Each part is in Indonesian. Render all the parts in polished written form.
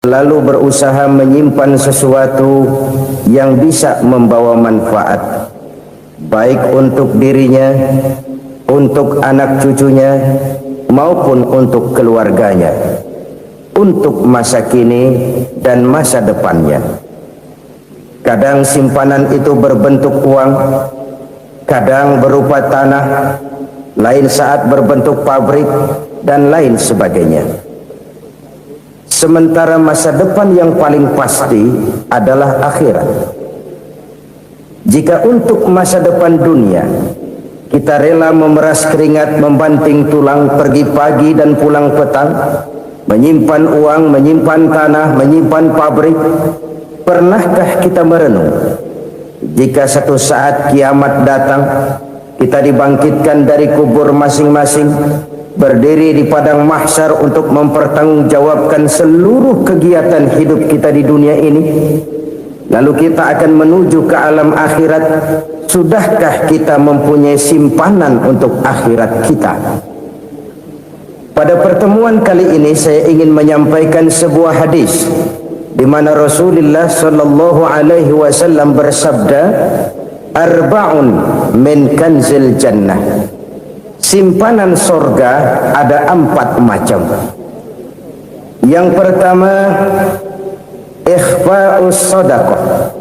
lalu berusaha menyimpan sesuatu yang bisa membawa manfaat, baik untuk dirinya, untuk anak cucunya, maupun untuk keluarganya, untuk masa kini dan masa depannya. Kadang simpanan itu berbentuk uang, kadang berupa tanah, lain saat berbentuk pabrik, dan lain sebagainya. Sementara masa depan yang paling pasti adalah akhirat. Jika untuk masa depan dunia kita rela memeras keringat, membanting tulang, pergi pagi dan pulang petang, menyimpan uang, menyimpan tanah, menyimpan pabrik, pernahkah kita merenung jika satu saat kiamat datang, kita dibangkitkan dari kubur masing-masing, berdiri di padang mahsyar untuk mempertanggungjawabkan seluruh kegiatan hidup kita di dunia ini, lalu kita akan menuju ke alam akhirat. Sudahkah kita mempunyai simpanan untuk akhirat kita? Pada pertemuan kali ini saya ingin menyampaikan sebuah hadis di mana Rasulullah sallallahu alaihi wasallam bersabda, arba'un min kanzil jannah. Simpanan sorga ada 4 macam. Yang pertama, ikhfa'us sadaqah,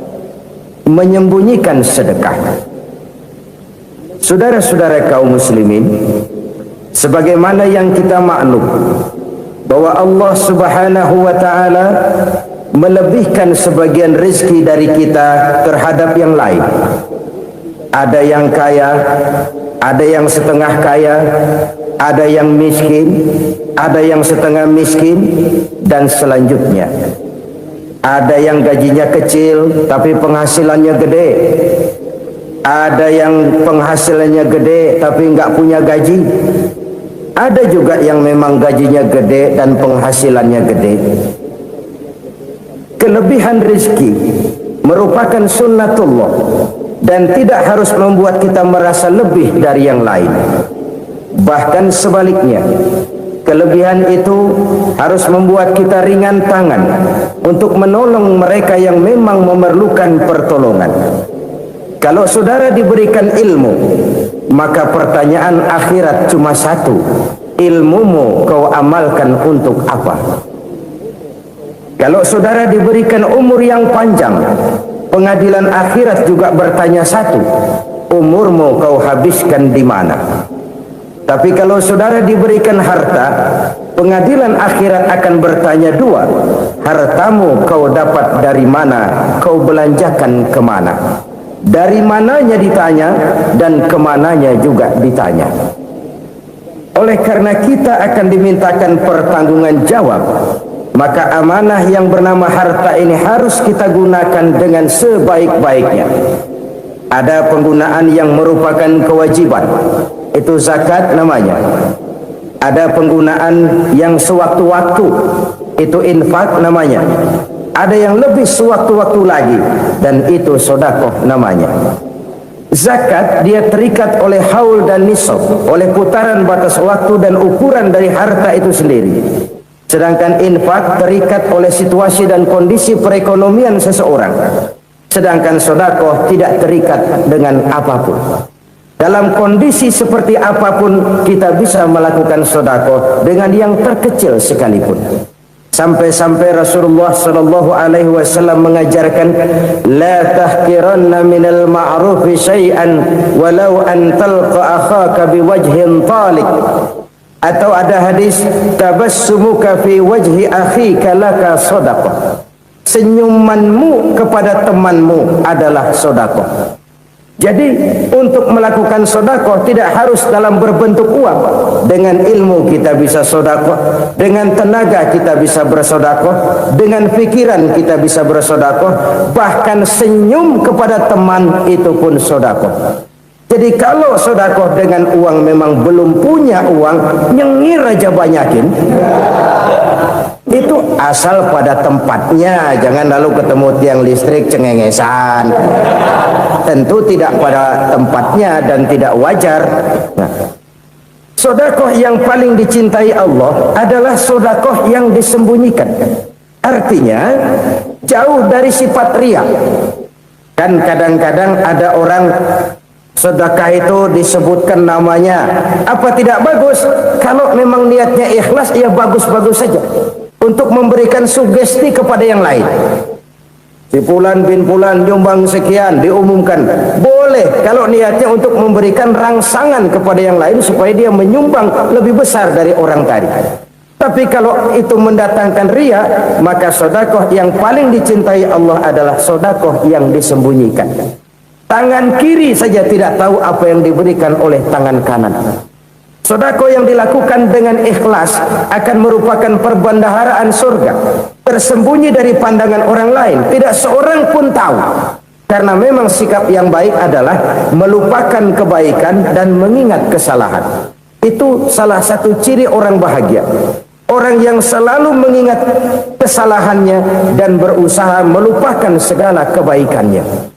menyembunyikan sedekah. Saudara-saudara kaum muslimin, sebagaimana yang kita maklum bahwa Allah Subhanahu wa taala melebihkan sebagian rezeki dari kita terhadap yang lain. Ada yang kaya, ada yang setengah kaya, ada yang miskin, ada yang setengah miskin, dan selanjutnya. Ada yang gajinya kecil tapi penghasilannya gede. Ada yang penghasilannya gede tapi nggak punya gaji. Ada juga yang memang gajinya gede dan penghasilannya gede. Kelebihan rezeki merupakan sunnatullah dan tidak harus membuat kita merasa lebih dari yang lain. Bahkan sebaliknya, kelebihan itu harus membuat kita ringan tangan untuk menolong mereka yang memang memerlukan pertolongan. Kalau saudara diberikan ilmu, maka pertanyaan akhirat cuma satu: ilmumu kau amalkan untuk apa? Kalau saudara diberikan umur yang panjang, pengadilan akhirat juga bertanya satu: umurmu kau habiskan di mana? Tapi kalau saudara diberikan harta, pengadilan akhirat akan bertanya dua: hartamu kau dapat dari mana, kau belanjakan kemana? Dari mananya ditanya, dan kemananya juga ditanya. Oleh karena kita akan dimintakan pertanggungan jawab, maka amanah yang bernama harta ini harus kita gunakan dengan sebaik-baiknya. Ada penggunaan yang merupakan kewajiban, itu zakat namanya. Ada penggunaan yang sewaktu-waktu, itu infak namanya. Ada yang lebih sewaktu-waktu lagi, dan itu sedekah namanya. Zakat dia terikat oleh haul dan nisab, oleh putaran batas waktu dan ukuran dari harta itu sendiri. Sedangkan infak terikat oleh situasi dan kondisi perekonomian seseorang. Sedangkan sedekah tidak terikat dengan apapun. Dalam kondisi seperti apapun kita bisa melakukan sedekah dengan yang terkecil sekalipun. Sampai-sampai Rasulullah sallallahu alaihi wasallam mengajarkan, la tahqiranna minal ma'rufi syai'an walau an talqa akhaka biwajhin talik. Atau ada hadis, tabassumuka fi wajhi akhika laka shadaqah. Senyumanmu kepada temanmu adalah sedekah. Jadi untuk melakukan sedekah tidak harus dalam berbentuk uang. Dengan ilmu kita bisa sedekah, dengan tenaga kita bisa bersedekah, dengan pikiran kita bisa bersedekah, bahkan senyum kepada teman itu pun sedekah. Jadi kalau sedekah dengan uang memang belum punya uang, nyengir aja banyakin. Itu asal pada tempatnya, jangan lalu ketemu tiang listrik cengengesan. Tentu tidak pada tempatnya dan tidak wajar. Nah, sedekah yang paling dicintai Allah adalah sedekah yang disembunyikan. Artinya jauh dari sifat riya. Kan kadang-kadang ada orang sedekah itu disebutkan namanya, apa tidak bagus? Kalau memang niatnya ikhlas, ya bagus-bagus saja untuk memberikan sugesti kepada yang lain. Si Fulan bin Fulan nyumbang sekian, diumumkan. Boleh kalau niatnya untuk memberikan rangsangan kepada yang lain supaya dia menyumbang lebih besar dari orang tadi. Tapi kalau itu mendatangkan riya, maka sedekah yang paling dicintai Allah adalah sedekah yang disembunyikan. Tangan kiri saja tidak tahu apa yang diberikan oleh tangan kanan. Sedekah yang dilakukan dengan ikhlas akan merupakan perbendaharaan surga, tersembunyi dari pandangan orang lain, tidak seorang pun tahu. Karena memang sikap yang baik adalah melupakan kebaikan dan mengingat kesalahan. Itu salah satu ciri orang bahagia. Orang yang selalu mengingat kesalahannya dan berusaha melupakan segala kebaikannya.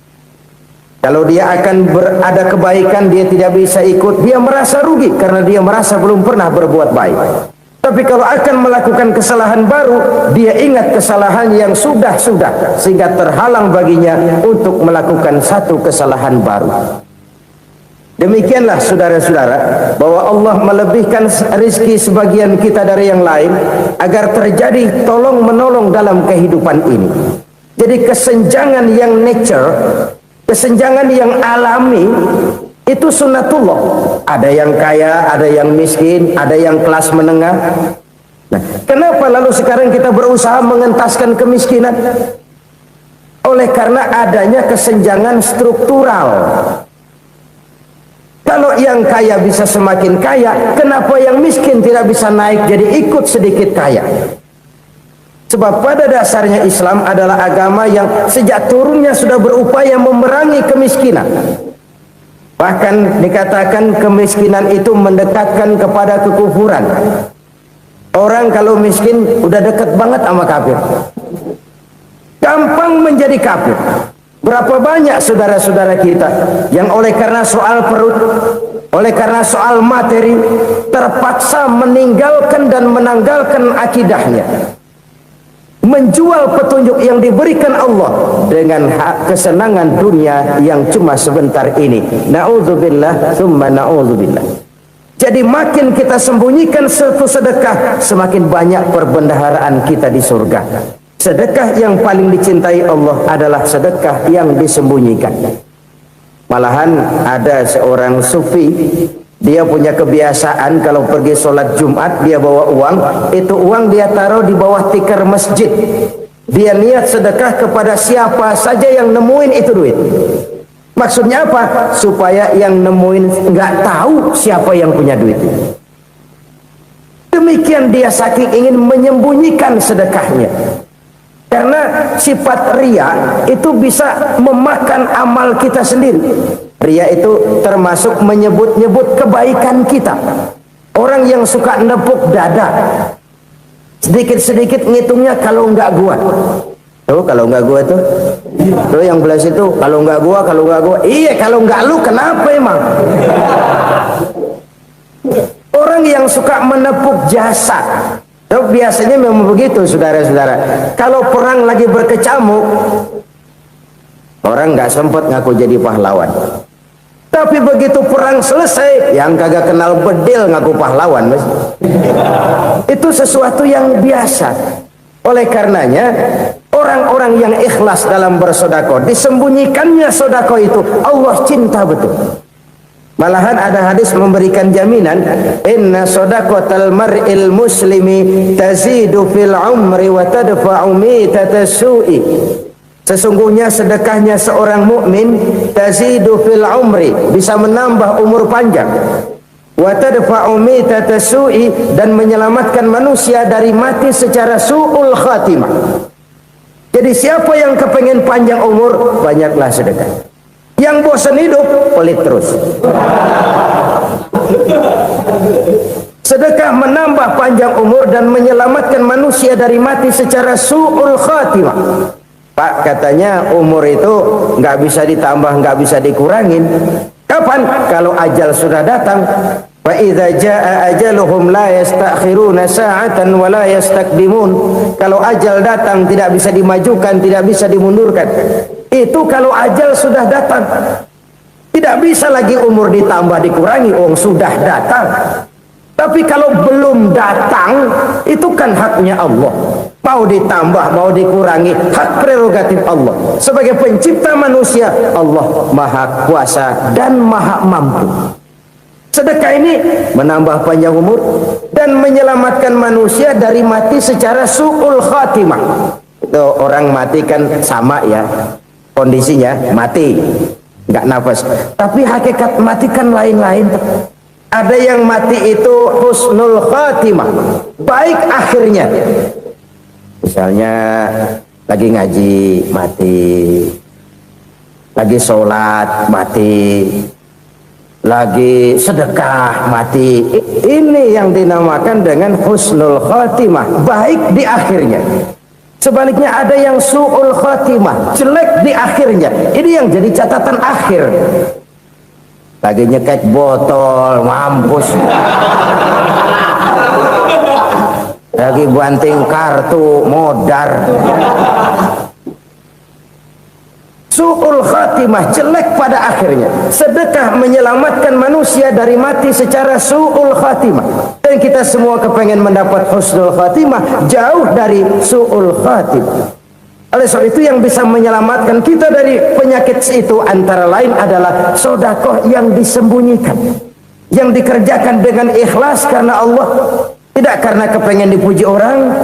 Kalau dia akan berada kebaikan, dia tidak bisa ikut, dia merasa rugi karena dia merasa belum pernah berbuat baik. Tapi kalau akan melakukan kesalahan baru, dia ingat kesalahan yang sudah-sudah, sehingga terhalang baginya untuk melakukan satu kesalahan baru. Demikianlah saudara-saudara, bahwa Allah melebihkan rizki sebagian kita dari yang lain agar terjadi tolong-menolong dalam kehidupan ini. Jadi kesenjangan yang nature, kesenjangan yang alami, itu sunnatullah. Ada yang kaya, ada yang miskin, ada yang kelas menengah. Nah, kenapa lalu sekarang kita berusaha mengentaskan kemiskinan? Oleh karena adanya kesenjangan struktural. Kalau yang kaya bisa semakin kaya, kenapa yang miskin tidak bisa naik jadi ikut sedikit kaya? Sebab pada dasarnya Islam adalah agama yang sejak turunnya sudah berupaya memerangi kemiskinan. Bahkan dikatakan kemiskinan itu mendekatkan kepada kekufuran. Orang kalau miskin udah dekat banget sama kafir, gampang menjadi kafir. Berapa banyak saudara-saudara kita yang oleh karena soal perut, oleh karena soal materi, terpaksa meninggalkan dan menanggalkan akidahnya, menjual petunjuk yang diberikan Allah dengan hak kesenangan dunia yang cuma sebentar ini. Na'udzubillah, thumma na'udzubillah. Jadi makin kita sembunyikan satu sedekah, semakin banyak perbendaharaan kita di surga. Sedekah yang paling dicintai Allah adalah sedekah yang disembunyikan. Malahan ada seorang sufi, dia punya kebiasaan kalau pergi sholat Jumat dia bawa uang, itu uang dia taruh di bawah tikar masjid. Dia niat sedekah kepada siapa saja yang nemuin itu duit. Maksudnya apa? Supaya yang nemuin nggak tahu siapa yang punya duit. Demikian dia saking ingin menyembunyikan sedekahnya. Karena sifat riya itu bisa memakan amal kita sendiri. Riya itu termasuk menyebut-nyebut kebaikan kita. Orang yang suka nepuk dada, sedikit-sedikit ngitungnya kalau enggak gua. Tuh kalau enggak gua tuh. Tuh yang belah situ kalau enggak gua, kalau enggak gua. Iya kalau enggak lu kenapa emang? Orang yang suka menepuk jasad. Biasanya memang begitu saudara-saudara. Kalau perang lagi berkecamuk, orang nggak sempat ngaku jadi pahlawan. Tapi begitu perang selesai, yang kagak kenal bedil ngaku pahlawan, mas. Itu sesuatu yang biasa. Oleh karenanya, orang-orang yang ikhlas dalam bersedekah, disembunyikannya sedekah itu Allah cinta betul. Malahan ada hadis memberikan jaminan, inna shadaqatal mar'il muslimi tazidu fil umri wa tadfa'u mitatas su'i. Sesungguhnya sedekahnya seorang mukmin tazidu fil umri, bisa menambah umur panjang, wa tadfa'u mitatas su'i, dan menyelamatkan manusia dari mati secara su'ul khatimah. Jadi siapa yang kepengen panjang umur, banyaklah sedekah. Yang bosan hidup, pelit terus. Sedekah menambah panjang umur dan menyelamatkan manusia dari mati secara su'ul khatimah. Pak, katanya umur itu nggak bisa ditambah, nggak bisa dikurangin. Kapan? Kalau ajal sudah datang. Wa idza jaa ajaluhum la yastakhiruna sa'atan wa la yastaqdimun. Kalau ajal datang tidak bisa dimajukan, tidak bisa dimundurkan. Itu kalau ajal sudah datang. Tidak bisa lagi umur ditambah dikurangi, sudah datang. Tapi kalau belum datang, itu kan haknya Allah. Mau ditambah, mau dikurangi, hak prerogatif Allah. Sebagai pencipta manusia, Allah Maha Kuasa dan Maha Mampu. Sedekah ini menambah panjang umur dan menyelamatkan manusia dari mati secara su'ul khatimah. Itu orang mati kan sama ya, kondisinya mati, nggak nafas. Tapi hakikat mati kan lain-lain. Ada yang mati itu husnul khatimah, baik akhirnya. Misalnya lagi ngaji mati, lagi sholat mati, lagi sedekah mati. Ini yang dinamakan dengan husnul khatimah, baik di akhirnya. Sebaliknya ada yang su'ul khatimah, jelek di akhirnya. Ini yang jadi catatan akhir. Lagi nyekek botol, mampus. Lagi banting kartu, modar. Su'ul khatimah, jelek pada akhirnya. Sedekah menyelamatkan manusia dari mati secara su'ul khatimah. Dan kita semua kepengen mendapat husnul khatimah, jauh dari su'ul khatimah. Oleh sebab itu yang bisa menyelamatkan kita dari penyakit itu antara lain adalah sedekah yang disembunyikan, yang dikerjakan dengan ikhlas karena Allah, tidak karena kepengen dipuji orang,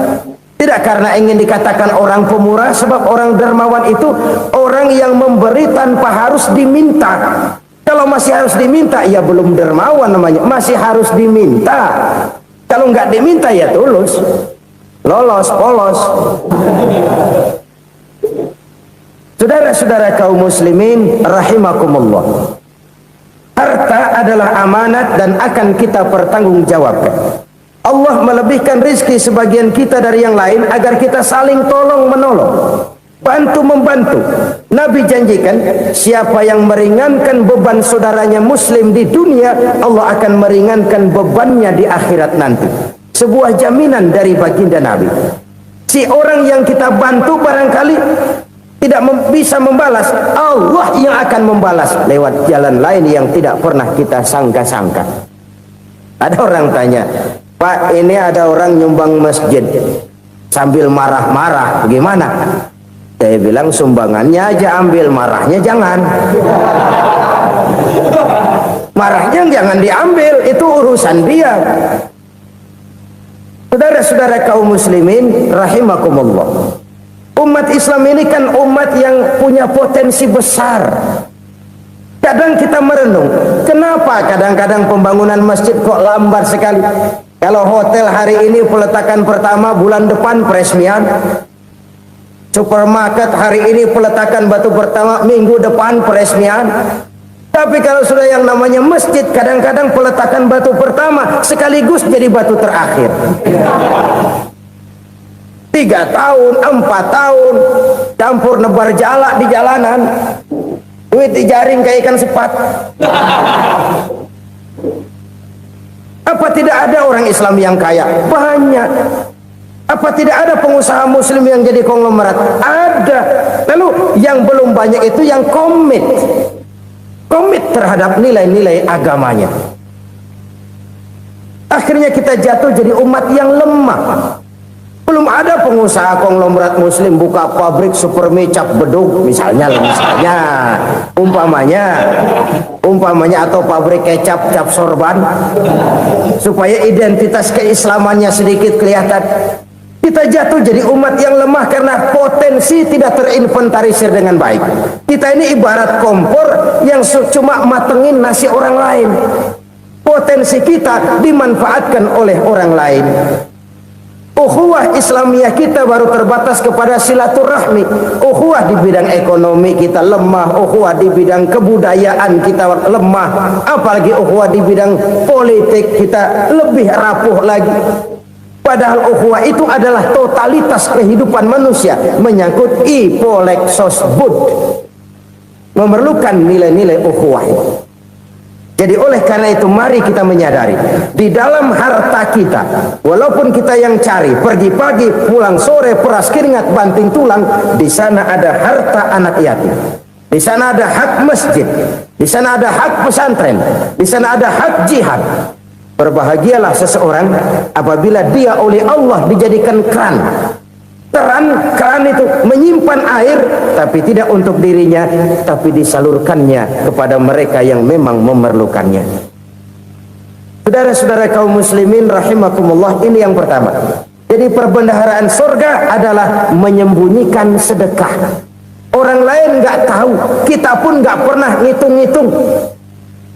tidak karena ingin dikatakan orang pemurah. Sebab orang dermawan itu orang yang memberi tanpa harus diminta. Kalau masih harus diminta, ya belum dermawan namanya, masih harus diminta. Kalau nggak diminta ya tulus, lolos, polos. Saudara-saudara kaum muslimin rahimakumullah, harta adalah amanat dan akan kita pertanggungjawabkan. Allah melebihkan rizki sebagian kita dari yang lain agar kita saling tolong menolong, bantu membantu. Nabi janjikan siapa yang meringankan beban saudaranya muslim di dunia, Allah akan meringankan bebannya di akhirat nanti. Sebuah jaminan dari baginda Nabi. Si orang yang kita bantu barangkali tidak bisa membalas, Allah yang akan membalas lewat jalan lain yang tidak pernah kita sangka-sangka. Ada orang tanya, Pak, ini ada orang nyumbang masjid sambil marah-marah, gimana? Saya bilang sumbangannya aja ambil, marahnya jangan. Marahnya jangan diambil, itu urusan dia. Saudara-saudara kaum muslimin rahimakumullah, umat Islam ini kan umat yang punya potensi besar. Kadang kita merenung, kenapa kadang-kadang pembangunan masjid kok lambat sekali? Kalau hotel hari ini peletakan pertama, bulan depan peresmian. Supermarket hari ini peletakan batu pertama, minggu depan peresmian. Tapi kalau sudah yang namanya masjid, kadang-kadang peletakan batu pertama sekaligus jadi batu terakhir. 3 tahun, 4 tahun, campur nebar jalak di jalanan, duit dijaring kayak ikan sepat. Apa tidak ada orang Islam yang kaya? Banyak. Apa tidak ada pengusaha muslim yang jadi konglomerat? Ada. Lalu yang belum banyak itu yang komit terhadap nilai-nilai agamanya. Akhirnya kita jatuh jadi umat yang lemah. Belum ada pengusaha konglomerat muslim buka pabrik supermi cap beduk misalnya umpamanya atau pabrik kecap cap sorban supaya identitas keislamannya sedikit kelihatan. Kita jatuh jadi umat yang lemah karena potensi tidak terinventarisir dengan baik. Kita ini ibarat kompor yang cuma matengin nasi orang lain. Potensi kita dimanfaatkan oleh orang lain. Ukhuwah Islamiyah kita baru terbatas kepada silaturahmi. Ukhuwah di bidang ekonomi kita lemah, ukhuwah di bidang kebudayaan kita lemah, apalagi ukhuwah di bidang politik kita lebih rapuh lagi. Padahal ukhuwah itu adalah totalitas kehidupan manusia, menyangkut ipolek sosbud, memerlukan nilai-nilai ukhuwah itu. Jadi oleh karena itu mari kita menyadari di dalam harta kita, walaupun kita yang cari pergi pagi pulang sore peras keringat banting tulang, di sana ada harta anak yatim, di sana ada hak masjid, di sana ada hak pesantren, di sana ada hak jihad. Berbahagialah seseorang apabila dia oleh Allah dijadikan keran. Keran itu menyimpan air, tapi tidak untuk dirinya, tapi disalurkannya kepada mereka yang memang memerlukannya. Saudara-saudara kaum muslimin rahimakumullah, ini yang pertama. Jadi perbendaharaan surga adalah menyembunyikan sedekah. Orang lain nggak tahu, kita pun nggak pernah ngitung-ngitung.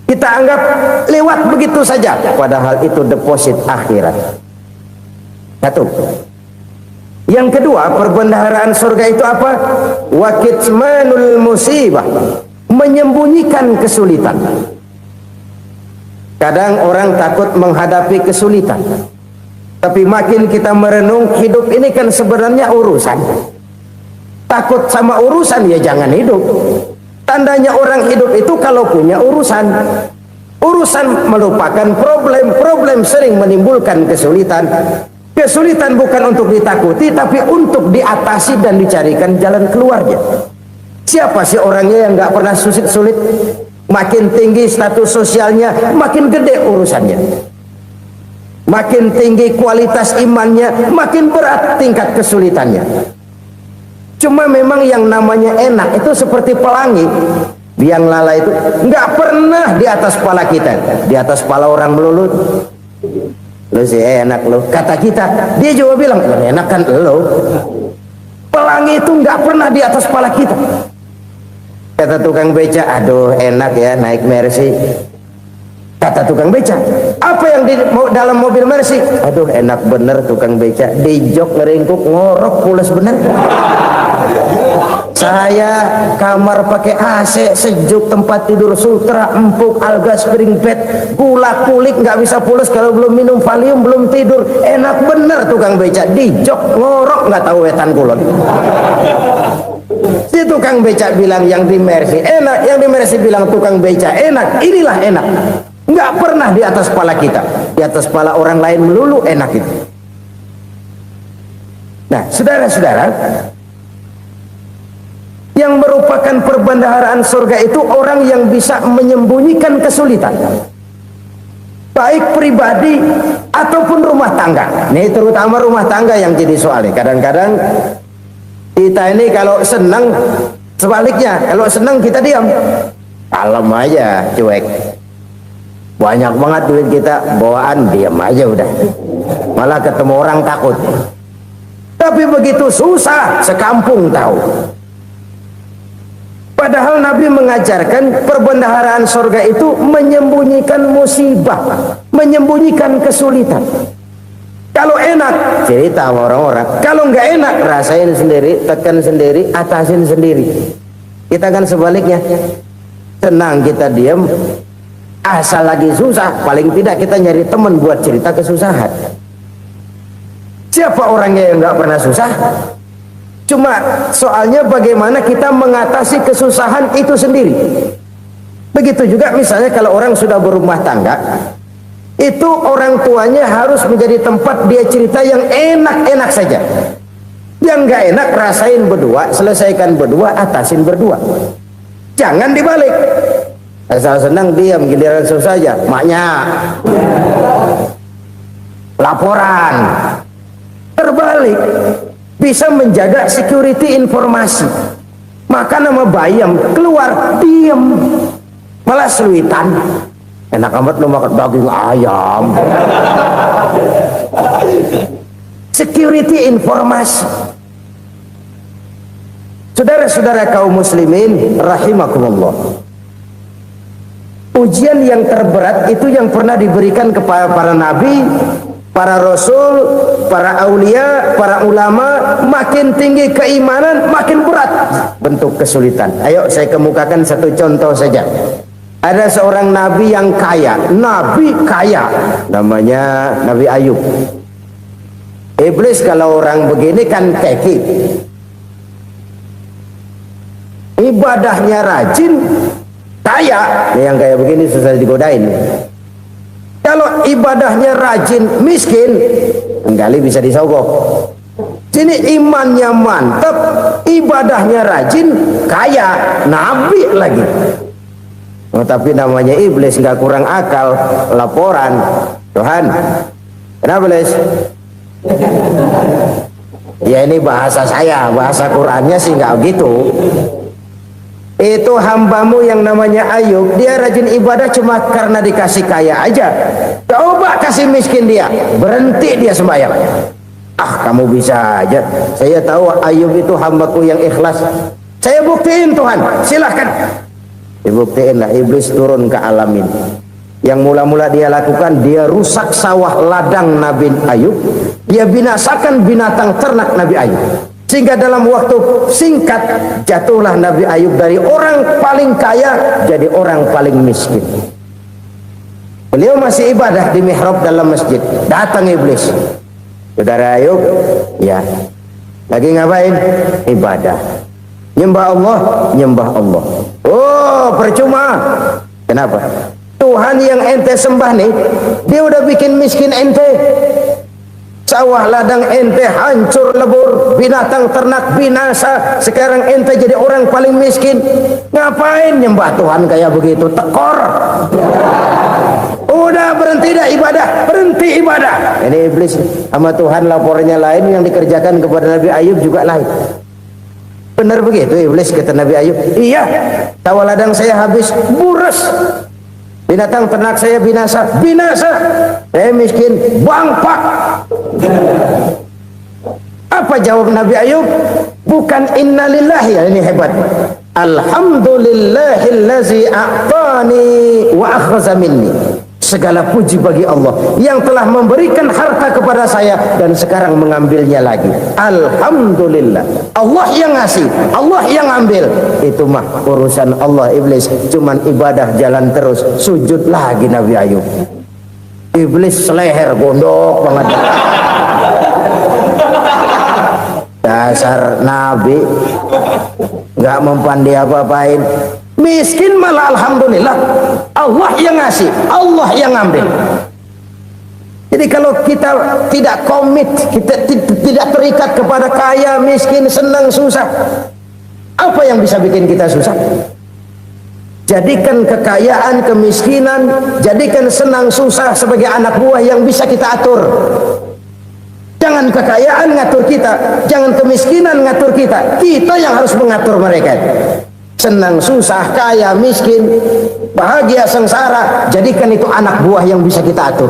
Kita anggap lewat begitu saja, padahal itu deposit akhirat. Satu. Yang kedua, perbendaharaan surga itu apa? Wa kitmanul musibah, menyembunyikan kesulitan. Kadang orang takut menghadapi kesulitan, tapi makin kita merenung, hidup ini kan sebenarnya urusan. Takut sama urusan, ya jangan hidup. Tandanya orang hidup itu kalau punya urusan. Urusan melupakan problem, problem sering menimbulkan kesulitan. Kesulitan bukan untuk ditakuti, tapi untuk diatasi dan dicarikan jalan keluarnya. Siapa sih orangnya yang nggak pernah sulit-sulit? Makin tinggi status sosialnya, makin gede urusannya. Makin tinggi kualitas imannya, makin berat tingkat kesulitannya. Cuma memang yang namanya enak itu seperti pelangi. Biang lala itu nggak pernah di atas kepala kita, di atas kepala orang melulu. Lu sih enak lu, kata kita. Dia juga bilang enak kan lu. Pelangi itu nggak pernah di atas kepala kita. Kata tukang beca, aduh enak ya naik Mercy. Kata tukang beca, apa yang di dalam mobil Mercy? Aduh enak bener tukang beca, di jok ngeringkuk ngorok pules bener. Saya kamar pakai AC, sejuk, tempat tidur sutra, empuk, alga, spring bed, gula kulik, nggak bisa pulas kalau belum minum Valium, belum tidur. Enak bener tukang beca, di jok ngorok nggak tahu wetan kulon. Si tukang beca bilang yang di Mercy enak, yang di Mercy bilang tukang beca enak. Inilah enak, nggak pernah di atas kepala kita, di atas kepala orang lain melulu enak itu. Nah, saudara-saudara, yang merupakan perbendaharaan surga itu orang yang bisa menyembunyikan kesulitan, baik pribadi ataupun rumah tangga. Ini terutama rumah tangga yang jadi soalnya. Kadang-kadang kita ini kalau senang, sebaliknya kalau senang kita diam, kalem aja, cuek. Banyak banget duit kita bawaan, diam aja udah, malah ketemu orang takut. Tapi begitu susah sekampung tahu. Padahal Nabi mengajarkan perbendaharaan surga itu menyembunyikan musibah, menyembunyikan kesulitan. Kalau enak cerita sama orang-orang, kalau nggak enak rasain sendiri, tekan sendiri, atasin sendiri. Kita kan sebaliknya, senang kita diam, asal lagi susah, paling tidak kita nyari teman buat cerita kesusahan. Siapa orangnya yang nggak pernah susah? Cuma soalnya bagaimana kita mengatasi kesusahan itu sendiri. Begitu juga misalnya kalau orang sudah berumah tangga, itu orang tuanya harus menjadi tempat dia cerita yang enak-enak saja. Yang nggak enak rasain berdua, selesaikan berdua, atasin berdua. Jangan dibalik. Asal senang diam, giliran susah saja. Maknya laporan. Terbalik. Bisa menjaga security informasi. Maka nama bayam keluar diam, malah seluitan. Enak amat lu makan daging ayam. Security informasi. Saudara-saudara kaum muslimin rahimakumullah, ujian yang terberat itu yang pernah diberikan kepada para nabi, para rasul, para aulia, para ulama. Makin tinggi keimanan, makin berat bentuk kesulitan. Ayo saya kemukakan satu contoh saja. Ada seorang nabi yang kaya, nabi kaya, namanya Nabi Ayub. Iblis kalau orang begini kan keki, ibadahnya rajin, kaya, yang kayak begini susah digodain. Kalau ibadahnya rajin, miskin, kali bisa disogok. Sini imannya mantap, ibadahnya rajin, kaya, nabi lagi. Oh, tapi namanya iblis, nggak kurang akal. Laporan, Tuhan, kenapa iblis? Ya ini bahasa saya, bahasa Qurannya sih nggak gitu. Itu hambamu yang namanya Ayub, dia rajin ibadah cuma karena dikasih kaya aja. Coba kasih miskin dia, berhenti dia sembahyang. Ah, kamu bisa aja. Saya tahu Ayub itu hambaku yang ikhlas. Saya buktiin Tuhan, silahkan. Dibuktiin lah, iblis turun ke alam ini. Yang mula-mula dia lakukan, dia rusak sawah ladang Nabi Ayub. Dia binasakan binatang ternak Nabi Ayub. Sehingga dalam waktu singkat jatuhlah Nabi Ayub dari orang paling kaya jadi orang paling miskin. Beliau masih ibadah di mihrab dalam masjid. Datang iblis. Saudara Ayub, ya, lagi ngapain? Ibadah. Nyembah Allah, nyembah Allah. Oh, percuma. Kenapa? Tuhan yang ente sembah nih, dia udah bikin miskin ente. Sawah ladang ente hancur lebur, binatang ternak binasa. Sekarang ente jadi orang paling miskin. Ngapain nyembah Tuhan kayak begitu? Tekor. Udah berhenti dah ibadah, berhenti ibadah. Ini iblis sama Tuhan laporannya lain, yang dikerjakan kepada Nabi Ayub juga lain. Benar begitu iblis, kata Nabi Ayub. Iya, sawah ladang saya habis, buras. Binatang ternak saya binasa, binasa. Saya miskin, bangpak. Apa jawab Nabi Ayub? Bukan innalillahi, ya ini hebat. Alhamdulillahillazi a'tani wa akhza minni. Segala puji bagi Allah yang telah memberikan harta kepada saya dan sekarang mengambilnya lagi. Alhamdulillah. Allah yang ngasih, Allah yang ambil. Itu mah urusan Allah. Iblis cuman ibadah jalan terus, sujud lagi Nabi Ayub. Iblis leher gondok banget. Dasar Nabi nggak mempan dia apa-apain. Miskin malah alhamdulillah. Allah yang ngasih, Allah yang ngambil. Jadi kalau kita tidak komit, kita tidak terikat kepada kaya, miskin, senang, susah, apa yang bisa bikin kita susah? Jadikan kekayaan, kemiskinan, jadikan senang susah sebagai anak buah yang bisa kita atur. Jangan kekayaan ngatur kita, jangan kemiskinan ngatur kita. Kita yang harus mengatur mereka. Senang susah, kaya miskin, bahagia sengsara, jadikan itu anak buah yang bisa kita atur.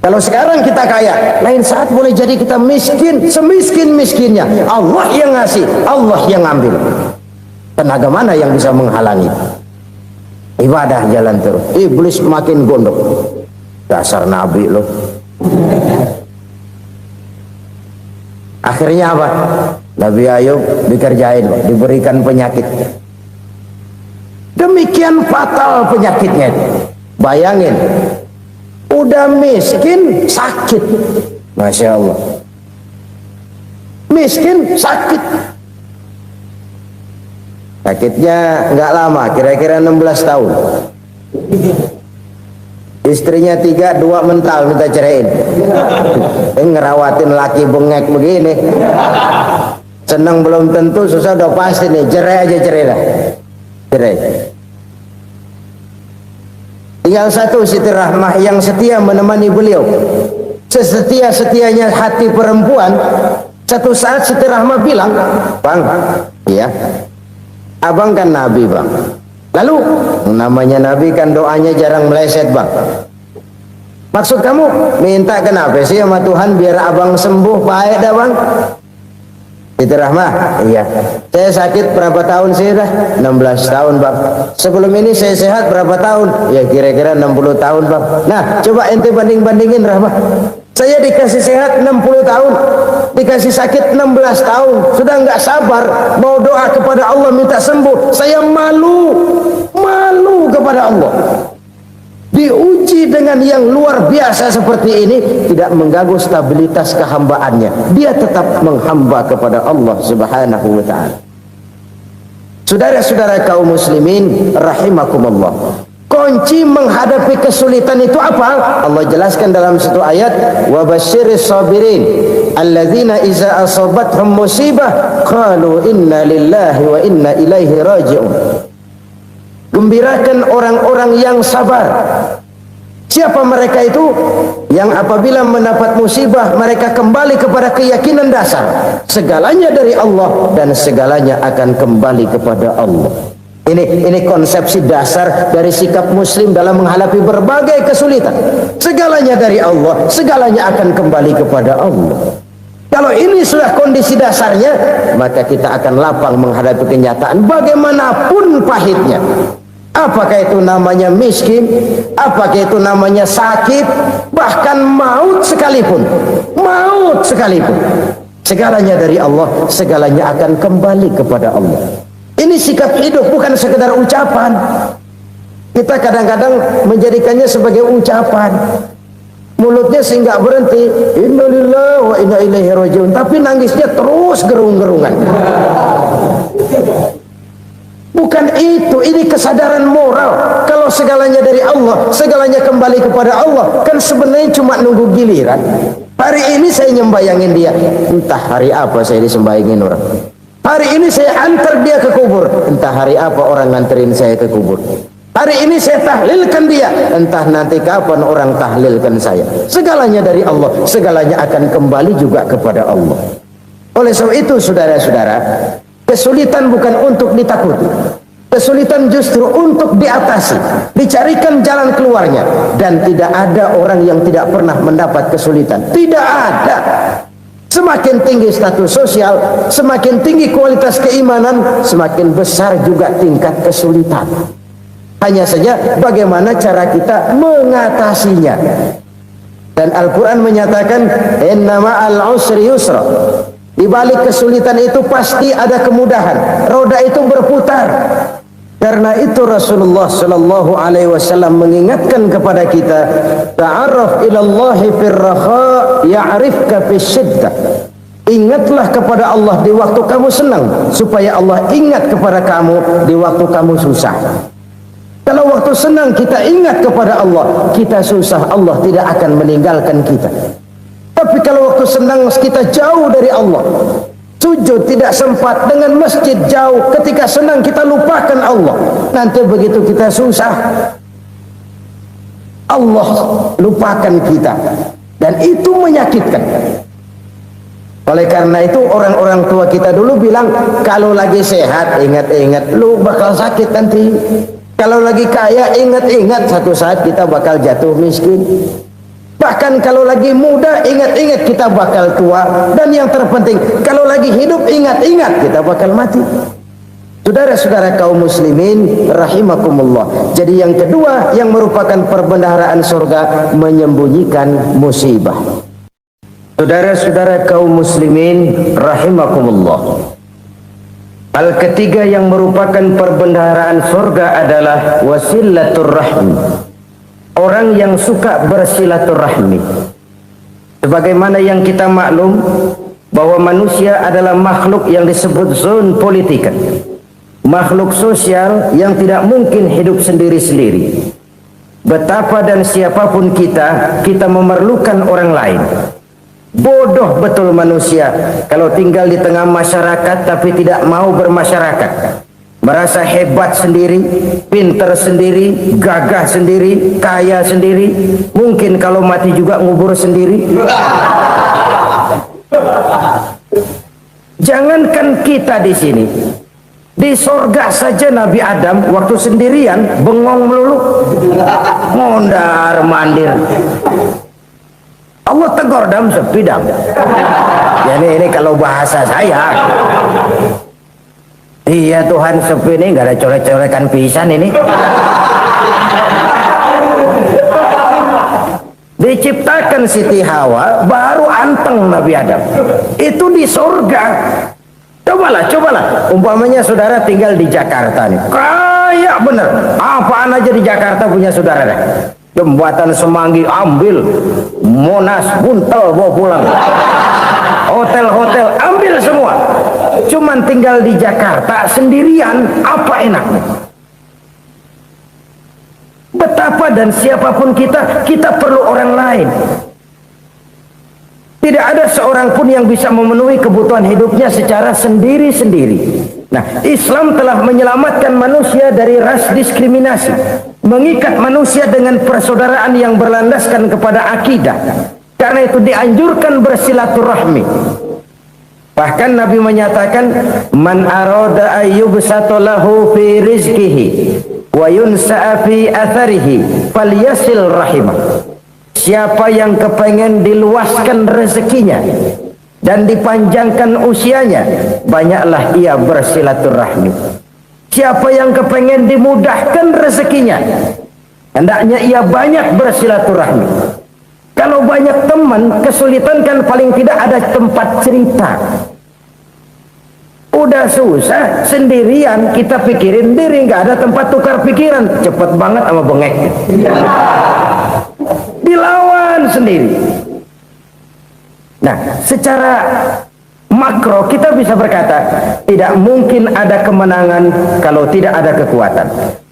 Kalau sekarang kita kaya, lain saat boleh jadi kita miskin, semiskin-miskinnya. Allah yang ngasih, Allah yang ambil. Tenaga mana yang bisa menghalangi? Ibadah jalan terus. Iblis makin gondok. Dasar Nabi loh. Akhirnya apa? Nabi Ayub dikerjain, diberikan penyakit. Demikian fatal penyakitnya. Bayangin, udah miskin, sakit. Masya Allah. Miskin, sakit. Sakitnya nggak lama, kira-kira 16 tahun. Istrinya 3, 2 mental minta ceraiin. Ngerawatin laki bengek begini. Senang belum tentu, susah udah pasti nih. Cerai aja, cerai lah. Cerai. Tinggal satu Siti Rahmah yang setia menemani beliau. Sesetia-setianya hati perempuan. Satu saat Siti Rahmah bilang, "Bang, iya, abang kan Nabi, Bang. Lalu, namanya Nabi kan doanya jarang meleset, Bang. Maksud kamu minta kenapa sih sama Tuhan biar abang sembuh, baik dah, Bang?" Siti Rahmah, iya. Saya sakit berapa tahun sih dah? 16 tahun, Bang. Sebelum ini saya sehat berapa tahun? Ya kira-kira 60 tahun, Bang. Nah, coba ente banding-bandingin, Rahmah. Saya dikasih sehat 60 tahun, dikasih sakit 16 tahun. Sudah nggak sabar mau doa kepada Allah minta sembuh. Saya malu kepada Allah. Diuji dengan yang luar biasa seperti ini, tidak mengganggu stabilitas kehambaannya. Dia tetap menghamba kepada Allah Subhanahu wa ta'ala. Saudara-saudara kaum muslimin rahimakumullah, kunci menghadapi kesulitan itu apa? Allah jelaskan dalam satu ayat, wa basyiris sabirin alladzina iza asabathum musibah qalu inna lillahi wa inna ilaihi raji'un. Gembirakan orang-orang yang sabar. Siapa mereka itu? Yang apabila mendapat musibah mereka kembali kepada keyakinan dasar, segalanya dari Allah dan segalanya akan kembali kepada Allah. Ini konsepsi dasar dari sikap muslim dalam menghadapi berbagai kesulitan. Segalanya dari Allah, segalanya akan kembali kepada Allah. Kalau ini sudah kondisi dasarnya, maka kita akan lapang menghadapi kenyataan bagaimanapun pahitnya. Apakah itu namanya miskin, apakah itu namanya sakit, bahkan maut sekalipun. Segalanya dari Allah, segalanya akan kembali kepada Allah. Ini sikap hidup, bukan sekedar ucapan. Kita kadang-kadang menjadikannya sebagai ucapan. Mulutnya sehingga berhenti, innalillahi wa inna ilaihi raji'un, tapi nangisnya terus gerung-gerungan. Bukan itu, ini kesadaran moral. Kalau segalanya dari Allah, segalanya kembali kepada Allah, kan sebenarnya cuma nunggu giliran. Hari ini saya nyembayangin dia, entah hari apa saya disembayangin orang. Hari ini saya antar dia ke kubur, entah hari apa orang nganterin saya ke kubur. Hari ini saya tahlilkan dia, entah nanti kapan orang tahlilkan saya. Segalanya dari Allah, segalanya akan kembali juga kepada Allah. Oleh sebab itu saudara-saudara, kesulitan bukan untuk ditakuti. Kesulitan justru untuk diatasi, dicarikan jalan keluarnya. Dan tidak ada orang yang tidak pernah mendapat kesulitan. Tidak ada. Semakin tinggi status sosial, semakin tinggi kualitas keimanan, semakin besar juga tingkat kesulitan. Hanya saja bagaimana cara kita mengatasinya. Dan Al-Quran menyatakan, inna ma'al usri yusra. Di balik kesulitan itu pasti ada kemudahan. Roda itu berputar. Karena itu Rasulullah sallallahu alaihi wasallam mengingatkan kepada kita, ta'arraf ila Allah fir raha ya'rifka fis syiddah. Ingatlah kepada Allah di waktu kamu senang, supaya Allah ingat kepada kamu di waktu kamu susah. Kalau waktu senang kita ingat kepada Allah, kita susah, Allah tidak akan meninggalkan kita. Tapi kalau waktu senang kita jauh dari Allah, sujud tidak sempat, dengan masjid jauh, ketika senang kita lupakan Allah. Nanti begitu kita susah, Allah lupakan kita. Dan itu menyakitkan. Oleh karena itu orang-orang tua kita dulu bilang, kalau lagi sehat ingat-ingat lu bakal sakit nanti. Kalau lagi kaya ingat-ingat satu saat kita bakal jatuh miskin. Bahkan kalau lagi muda ingat-ingat kita bakal tua. Dan yang terpenting kalau lagi hidup ingat-ingat kita bakal mati. Saudara-saudara kaum muslimin rahimakumullah. Jadi yang kedua yang merupakan perbendaharaan surga, menyembunyikan musibah. Saudara-saudara kaum muslimin rahimakumullah. Hal ketiga yang merupakan perbendaharaan surga adalah wasilatur rahmi. Orang yang suka bersilaturahmi. Sebagaimana yang kita maklum bahwa manusia adalah makhluk yang disebut zon politika, makhluk sosial yang tidak mungkin hidup sendiri-sendiri. Betapa dan siapapun kita memerlukan orang lain. Bodoh betul manusia kalau tinggal di tengah masyarakat tapi tidak mau bermasyarakat. Merasa hebat sendiri, pinter sendiri, gagah sendiri, kaya sendiri. Mungkin kalau mati juga ngubur sendiri. Jangankan kita di sini, di sorga saja Nabi Adam waktu sendirian bengong melulu, mondar mandir. Allah tegur dam sepi dam. Jadi ini kalau bahasa saya. Iya Tuhan, sepi ini nggak ada colek-colekan pisan ini. Diciptakan Siti Hawa baru anteng Nabi Adam. Itu di surga. Cobalah. Umpamanya saudara tinggal di Jakarta nih. Kayak bener. Apaan aja di Jakarta punya saudara deh. Jembatan Semanggi ambil, Monas buntel bawa pulang. Hotel-hotel ambil semua. cuman tinggal di Jakarta sendirian, apa enaknya? Betapa dan siapapun kita perlu orang lain. Tidak ada seorang pun yang bisa memenuhi kebutuhan hidupnya secara sendiri-sendiri. Nah, Islam telah menyelamatkan manusia dari ras diskriminasi, mengikat manusia dengan persaudaraan yang berlandaskan kepada akidah. Karena itu dianjurkan bersilaturahmi. Bahkan Nabi menyatakan, man arada ayyubsata lahu fi rizqihi wa yunsa'a fi atharihi falyasil rahimah. Siapa yang kepengen diluaskan rezekinya dan dipanjangkan usianya, banyaklah ia bersilaturahmi. Siapa yang kepengen dimudahkan rezekinya, hendaknya ia banyak bersilaturahmi. Kalau banyak teman, kesulitan kan paling tidak ada tempat cerita. Udah susah sendirian, kita pikirin diri, nggak ada tempat tukar pikiran. Cepet banget sama bengek. Dilawan sendiri. Nah, secara makro kita bisa berkata, tidak mungkin ada kemenangan kalau tidak ada kekuatan.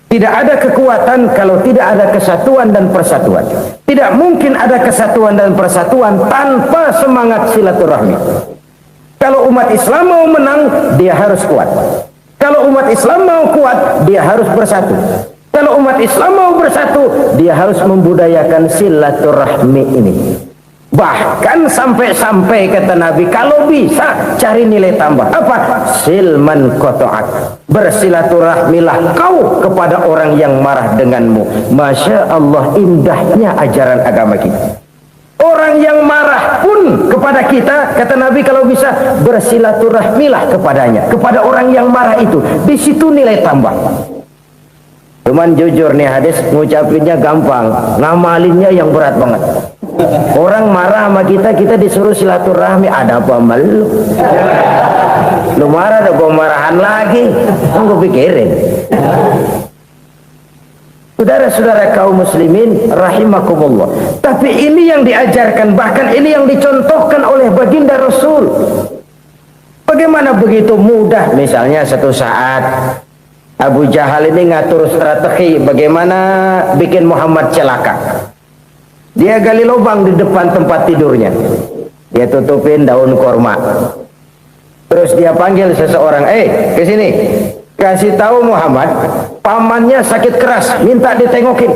Tidak ada kekuatan kalau tidak ada kesatuan dan persatuan. Tidak mungkin ada kesatuan dan persatuan tanpa semangat silaturahmi. Kalau umat Islam mau menang, dia harus kuat. Kalau umat Islam mau kuat, dia harus bersatu. Kalau umat Islam mau bersatu, dia harus membudayakan silaturahmi ini. Bahkan sampai-sampai kata Nabi, kalau bisa cari nilai tambah. Apa? Silman qata'ak. Bersilaturahmilah kau kepada orang yang marah denganmu. Masya Allah, indahnya ajaran agama kita. Orang yang marah pun kepada kita, kata Nabi, kalau bisa bersilaturahmilah kepadanya, kepada orang yang marah itu. Di situ nilai tambah. Cuman jujur nih hadis, ngucapinnya gampang, ngamalinnya yang berat banget. Orang marah sama kita, kita disuruh silaturahmi, ada apa malu? Lu marah, ada gua marahan lagi, gue pikirin. Saudara-saudara kaum muslimin rahimakumullah. Tapi ini yang diajarkan, bahkan ini yang dicontohkan oleh baginda Rasul. Bagaimana begitu mudah, misalnya satu saat Abu Jahal ini ngatur strategi bagaimana bikin Muhammad celaka. Dia gali lubang di depan tempat tidurnya. Dia tutupin daun korma. Terus dia panggil seseorang, ke sini. Kasih tahu Muhammad, pamannya sakit keras, minta ditengokin.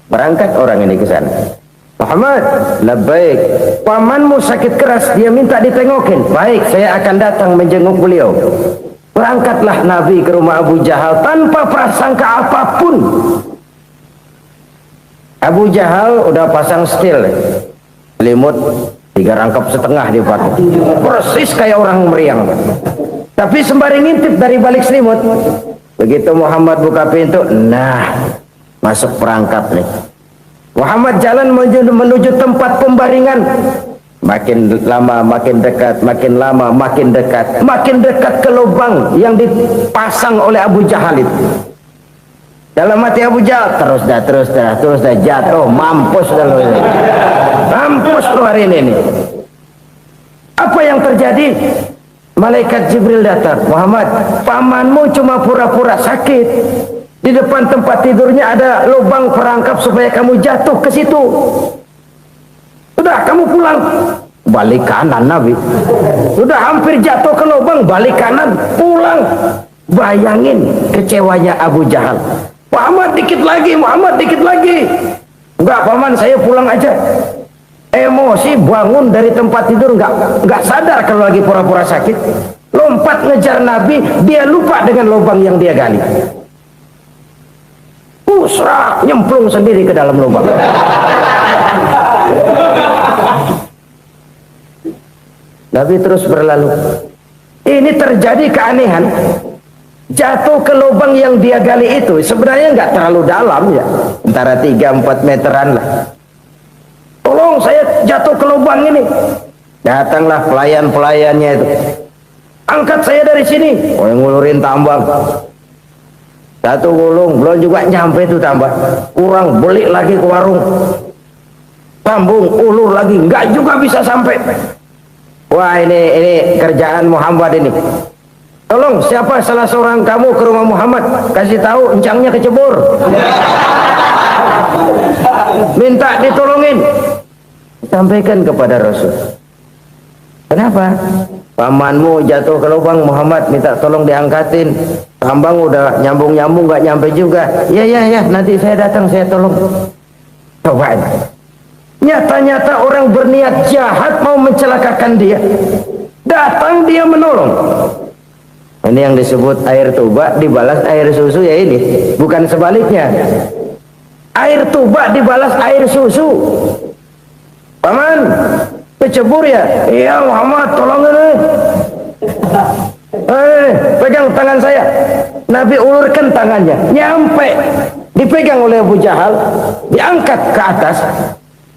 Berangkat orang ini ke sana. Muhammad, labbaik. Pamanmu sakit keras, dia minta ditengokin. Baik, saya akan datang menjenguk beliau. Berangkatlah Nabi ke rumah Abu Jahal tanpa prasangka apapun. Abu Jahal udah pasang setil, selimut 3 rangkap setengah dia pakai, persis kayak orang meriang. Tapi sembari ngintip dari balik selimut, begitu Muhammad buka pintu, nah masuk perangkap nih. Muhammad jalan menuju tempat pembaringan. Makin lama makin dekat, makin lama makin dekat, makin dekat ke lubang yang dipasang oleh Abu Jahal itu. Dalam hati Abu Jahal, terus dah jatuh, mampus dah lo ini. Mampus lo hari ini. Apa yang terjadi? Malaikat Jibril datang. Muhammad, pamanmu cuma pura-pura sakit. Di depan tempat tidurnya ada lubang perangkap supaya kamu jatuh ke situ. Sudah, kamu pulang. Balik kanan Nabi. Sudah hampir jatuh ke lubang, balik kanan, pulang. Bayangin kecewanya Abu Jahal. Muhammad dikit lagi, Muhammad dikit lagi. Enggak paman, saya pulang aja. Emosi bangun dari tempat tidur, enggak sadar kalau lagi pura-pura sakit. Lompat ngejar Nabi, dia lupa dengan lubang yang dia gali. Pusrak, nyemplung sendiri ke dalam lubang. Nabi terus berlalu. Ini terjadi keanehan. Jatuh ke lubang yang dia gali itu sebenarnya nggak terlalu dalam ya, antara 3-4 meteran lah. Tolong saya jatuh ke lubang ini. Datanglah pelayan-pelayannya itu. Angkat saya dari sini. Oh, yang ngulurin tambang. Satu gulung belum juga nyampe itu tambah. Kurang, beli lagi ke warung. Sambung, ulur lagi, nggak juga bisa sampai. Wah, ini kerjaan Muhammad ini. Tolong, siapa salah seorang kamu ke rumah Muhammad, kasih tahu encangnya kecebur. Minta ditolongin. Sampaikan kepada Rasul. Kenapa? Pamanmu jatuh ke lubang, Muhammad minta tolong diangkatin. Tambang udah nyambung-nyambung gak nyampe juga. Ya, nanti saya datang, saya tolong. Coba. Nyata-nyata orang berniat jahat mau mencelakakan dia. Datang dia menolong. Ini yang disebut air tuba dibalas air susu, ya ini. Bukan sebaliknya. Air tuba dibalas air susu. Paman, kecebur ya? Iya Muhammad, tolong ini. Pegang tangan saya. Nabi ulurkan tangannya, nyampe. Dipegang oleh Abu Jahal, diangkat ke atas.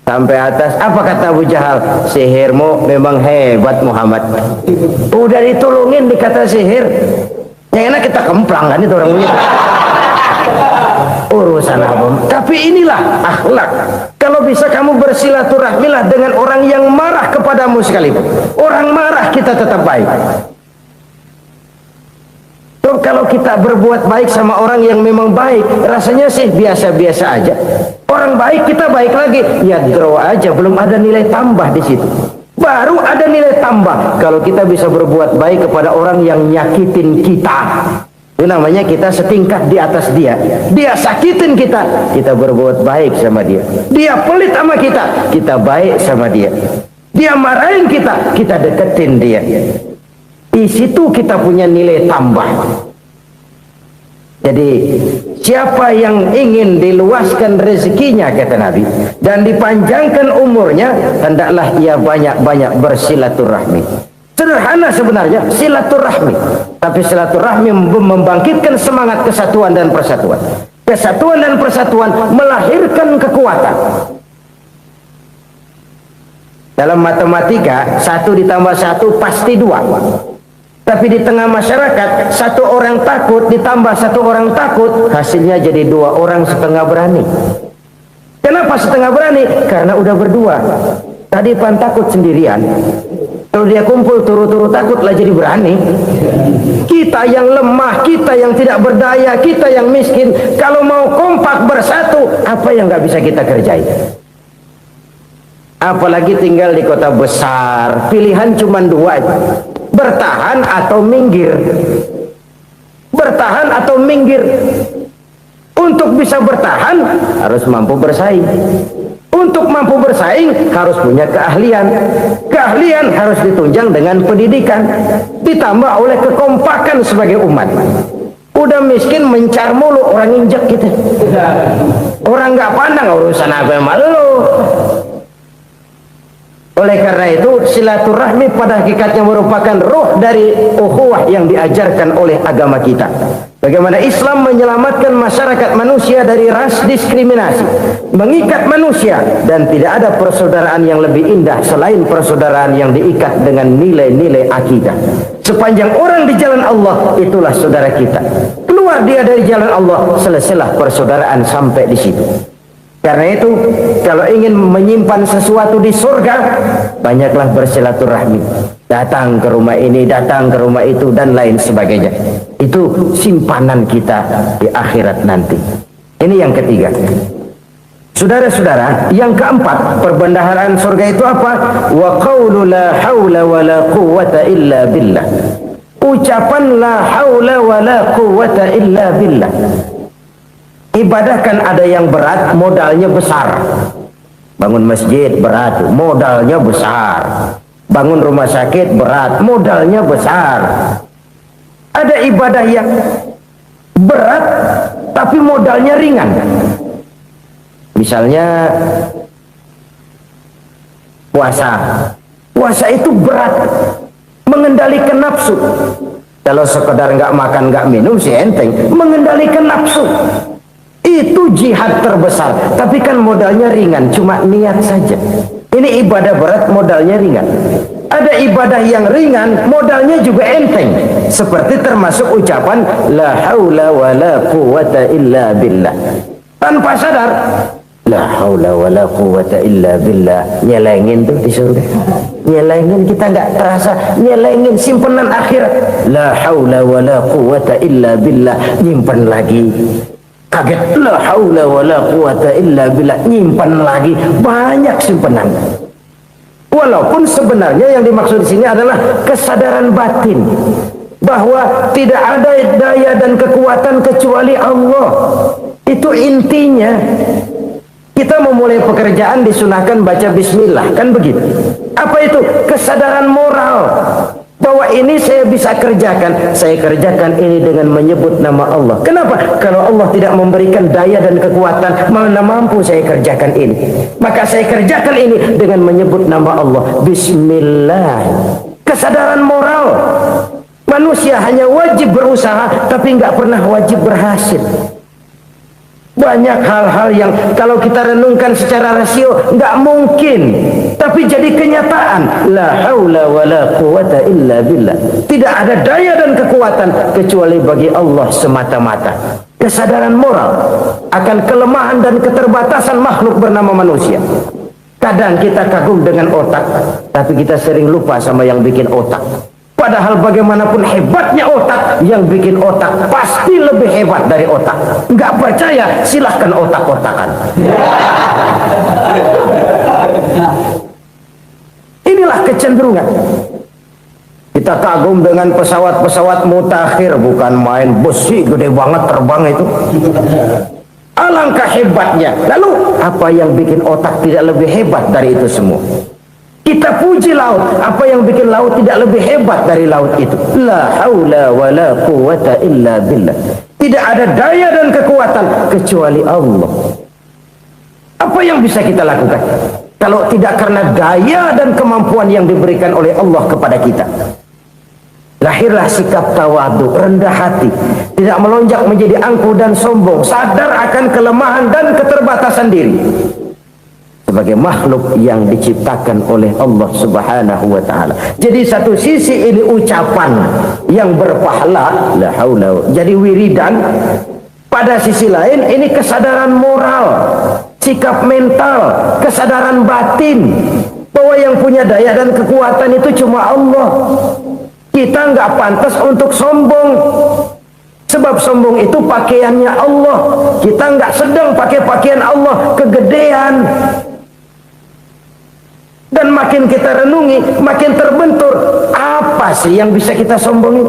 Sampai atas, apa kata Abu Jahal? Sihirmu memang hebat Muhammad. Udah ditolongin dikata sihir. Yang enak kita kemplang kan itu orang punya. Urusan apa? Tapi inilah akhlak. Kalau bisa kamu bersilaturahmilah dengan orang yang marah kepadamu sekalipun. Orang marah kita tetap baik. So, kalau kita berbuat baik sama orang yang memang baik, rasanya sih biasa-biasa aja. Orang baik kita baik lagi, ya draw aja, belum ada nilai tambah di situ. Baru ada nilai tambah kalau kita bisa berbuat baik kepada orang yang nyakitin kita. Itu namanya kita setingkat di atas dia. Dia sakitin kita, kita berbuat baik sama dia. Dia pelit sama kita, kita baik sama dia. Dia marahin kita, kita deketin dia. Di situ kita punya nilai tambah. Jadi siapa yang ingin diluaskan rezekinya, kata Nabi, dan dipanjangkan umurnya, hendaklah ia banyak-banyak bersilaturahmi. Sederhana sebenarnya silaturahmi, tapi silaturahmi membangkitkan semangat kesatuan dan persatuan. Kesatuan dan persatuan melahirkan kekuatan. Dalam matematika 1 ditambah 1 pasti 2. Tapi di tengah masyarakat, 1 orang takut ditambah 1 orang takut, hasilnya jadi 2 orang setengah berani. Kenapa setengah berani? Karena udah berdua. Tadi pan takut sendirian. Kalau dia kumpul turu-turu takutlah jadi berani. Kita yang lemah, kita yang tidak berdaya, kita yang miskin, kalau mau kompak bersatu, apa yang nggak bisa kita kerjain? Apalagi tinggal di kota besar, pilihan cuma 2. Bertahan atau minggir. Bertahan atau minggir. Untuk bisa bertahan harus mampu bersaing. Untuk mampu bersaing harus punya keahlian. Keahlian harus ditunjang dengan pendidikan, ditambah oleh kekompakan sebagai umat. Udah miskin mencar mulu, orang injek gitu. Orang nggak pandang urusan apa malu. Oleh karena itu silaturahmi pada hakikatnya merupakan ruh dari ukhuwah yang diajarkan oleh agama kita. Bagaimana Islam menyelamatkan masyarakat manusia dari ras diskriminasi, mengikat manusia, dan tidak ada persaudaraan yang lebih indah selain persaudaraan yang diikat dengan nilai-nilai akidah. Sepanjang orang di jalan Allah, itulah saudara kita. Keluar dia dari jalan Allah, selesailah persaudaraan sampai di situ. Karena itu, kalau ingin menyimpan sesuatu di surga, banyaklah bersilaturahmi. Datang ke rumah ini, datang ke rumah itu, dan lain sebagainya. Itu simpanan kita di akhirat nanti. Ini yang ketiga. Saudara-saudara, yang keempat, perbendaharaan surga itu apa? Wa qawlu la hawla wa la quwwata illa billah. Ucapan la hawla wa la quwwata illa billah. Ibadah kan ada yang berat, modalnya besar. Bangun masjid berat, modalnya besar. Bangun rumah sakit berat, modalnya besar. Ada ibadah yang berat, tapi modalnya ringan. Misalnya puasa. Puasa itu berat, mengendalikan nafsu. Kalau sekedar nggak makan, nggak minum sih enteng. Mengendalikan nafsu. Itu jihad terbesar, tapi kan modalnya ringan, cuma niat saja. Ini ibadah berat, modalnya ringan. Ada ibadah yang ringan, modalnya juga enteng. Seperti termasuk ucapan la haula wa la quwwata illa billah. Tanpa sadar, la haula wa la quwwata illa billah, nyelengin tuh di surga. nyelengin kita nggak terasa, nyelengin simpenan akhirat. La haula wala quwata illa billah, nyimpen lagi. Kaget, la haula wala quwata illa billah, nyimpan lagi. Banyak simpenan. Walaupun sebenarnya yang dimaksud di sini adalah kesadaran batin bahwa tidak ada daya dan kekuatan kecuali Allah. Itu intinya. Kita memulai pekerjaan disunahkan baca bismillah, kan begitu. Apa itu? Kesadaran moral bahwa ini saya bisa kerjakan. Saya kerjakan ini dengan menyebut nama Allah. Kenapa? Kalau Allah tidak memberikan daya dan kekuatan, mana mampu saya kerjakan ini. Maka saya kerjakan ini dengan menyebut nama Allah. Bismillah. Kesadaran moral. Manusia hanya wajib berusaha, tapi nggak pernah wajib berhasil. Banyak hal-hal yang kalau kita renungkan secara rasio nggak mungkin, tapi jadi kenyataan. La haula wala quwata illa billah. Tidak ada daya dan kekuatan kecuali bagi Allah semata-mata. Kesadaran moral akan kelemahan dan keterbatasan makhluk bernama manusia. Kadang kita kagum dengan otak, tapi kita sering lupa sama yang bikin otak. Padahal bagaimanapun hebatnya otak, yang bikin otak pasti lebih hebat dari otak. Nggak percaya, silahkan otak-otakan. Inilah kecenderungan. Kita kagum dengan pesawat-pesawat mutakhir, bukan main, besi gede banget terbang itu. Alangkah hebatnya. Lalu apa yang bikin otak tidak lebih hebat dari itu semua? Kita puji laut, apa yang bikin laut tidak lebih hebat dari laut itu? La haula wala quwata illa billah. Tidak ada daya dan kekuatan kecuali Allah. Apa yang bisa kita lakukan kalau tidak karena daya dan kemampuan yang diberikan oleh Allah kepada kita? Lahirlah sikap tawadhu, rendah hati, tidak melonjak menjadi angkuh dan sombong, sadar akan kelemahan dan keterbatasan diri sebagai makhluk yang diciptakan oleh Allah Subhanahu wa taala. Jadi satu sisi ini ucapan yang berpahala, la haula, jadi wiridan. Pada sisi lain ini kesadaran moral, sikap mental, kesadaran batin bahwa yang punya daya dan kekuatan itu cuma Allah. Kita nggak pantas untuk sombong. Sebab sombong itu pakaiannya Allah. Kita nggak sedang pakai pakaian Allah, kegedean. Dan makin kita renungi, makin terbentur. Apa sih yang bisa kita sombongi?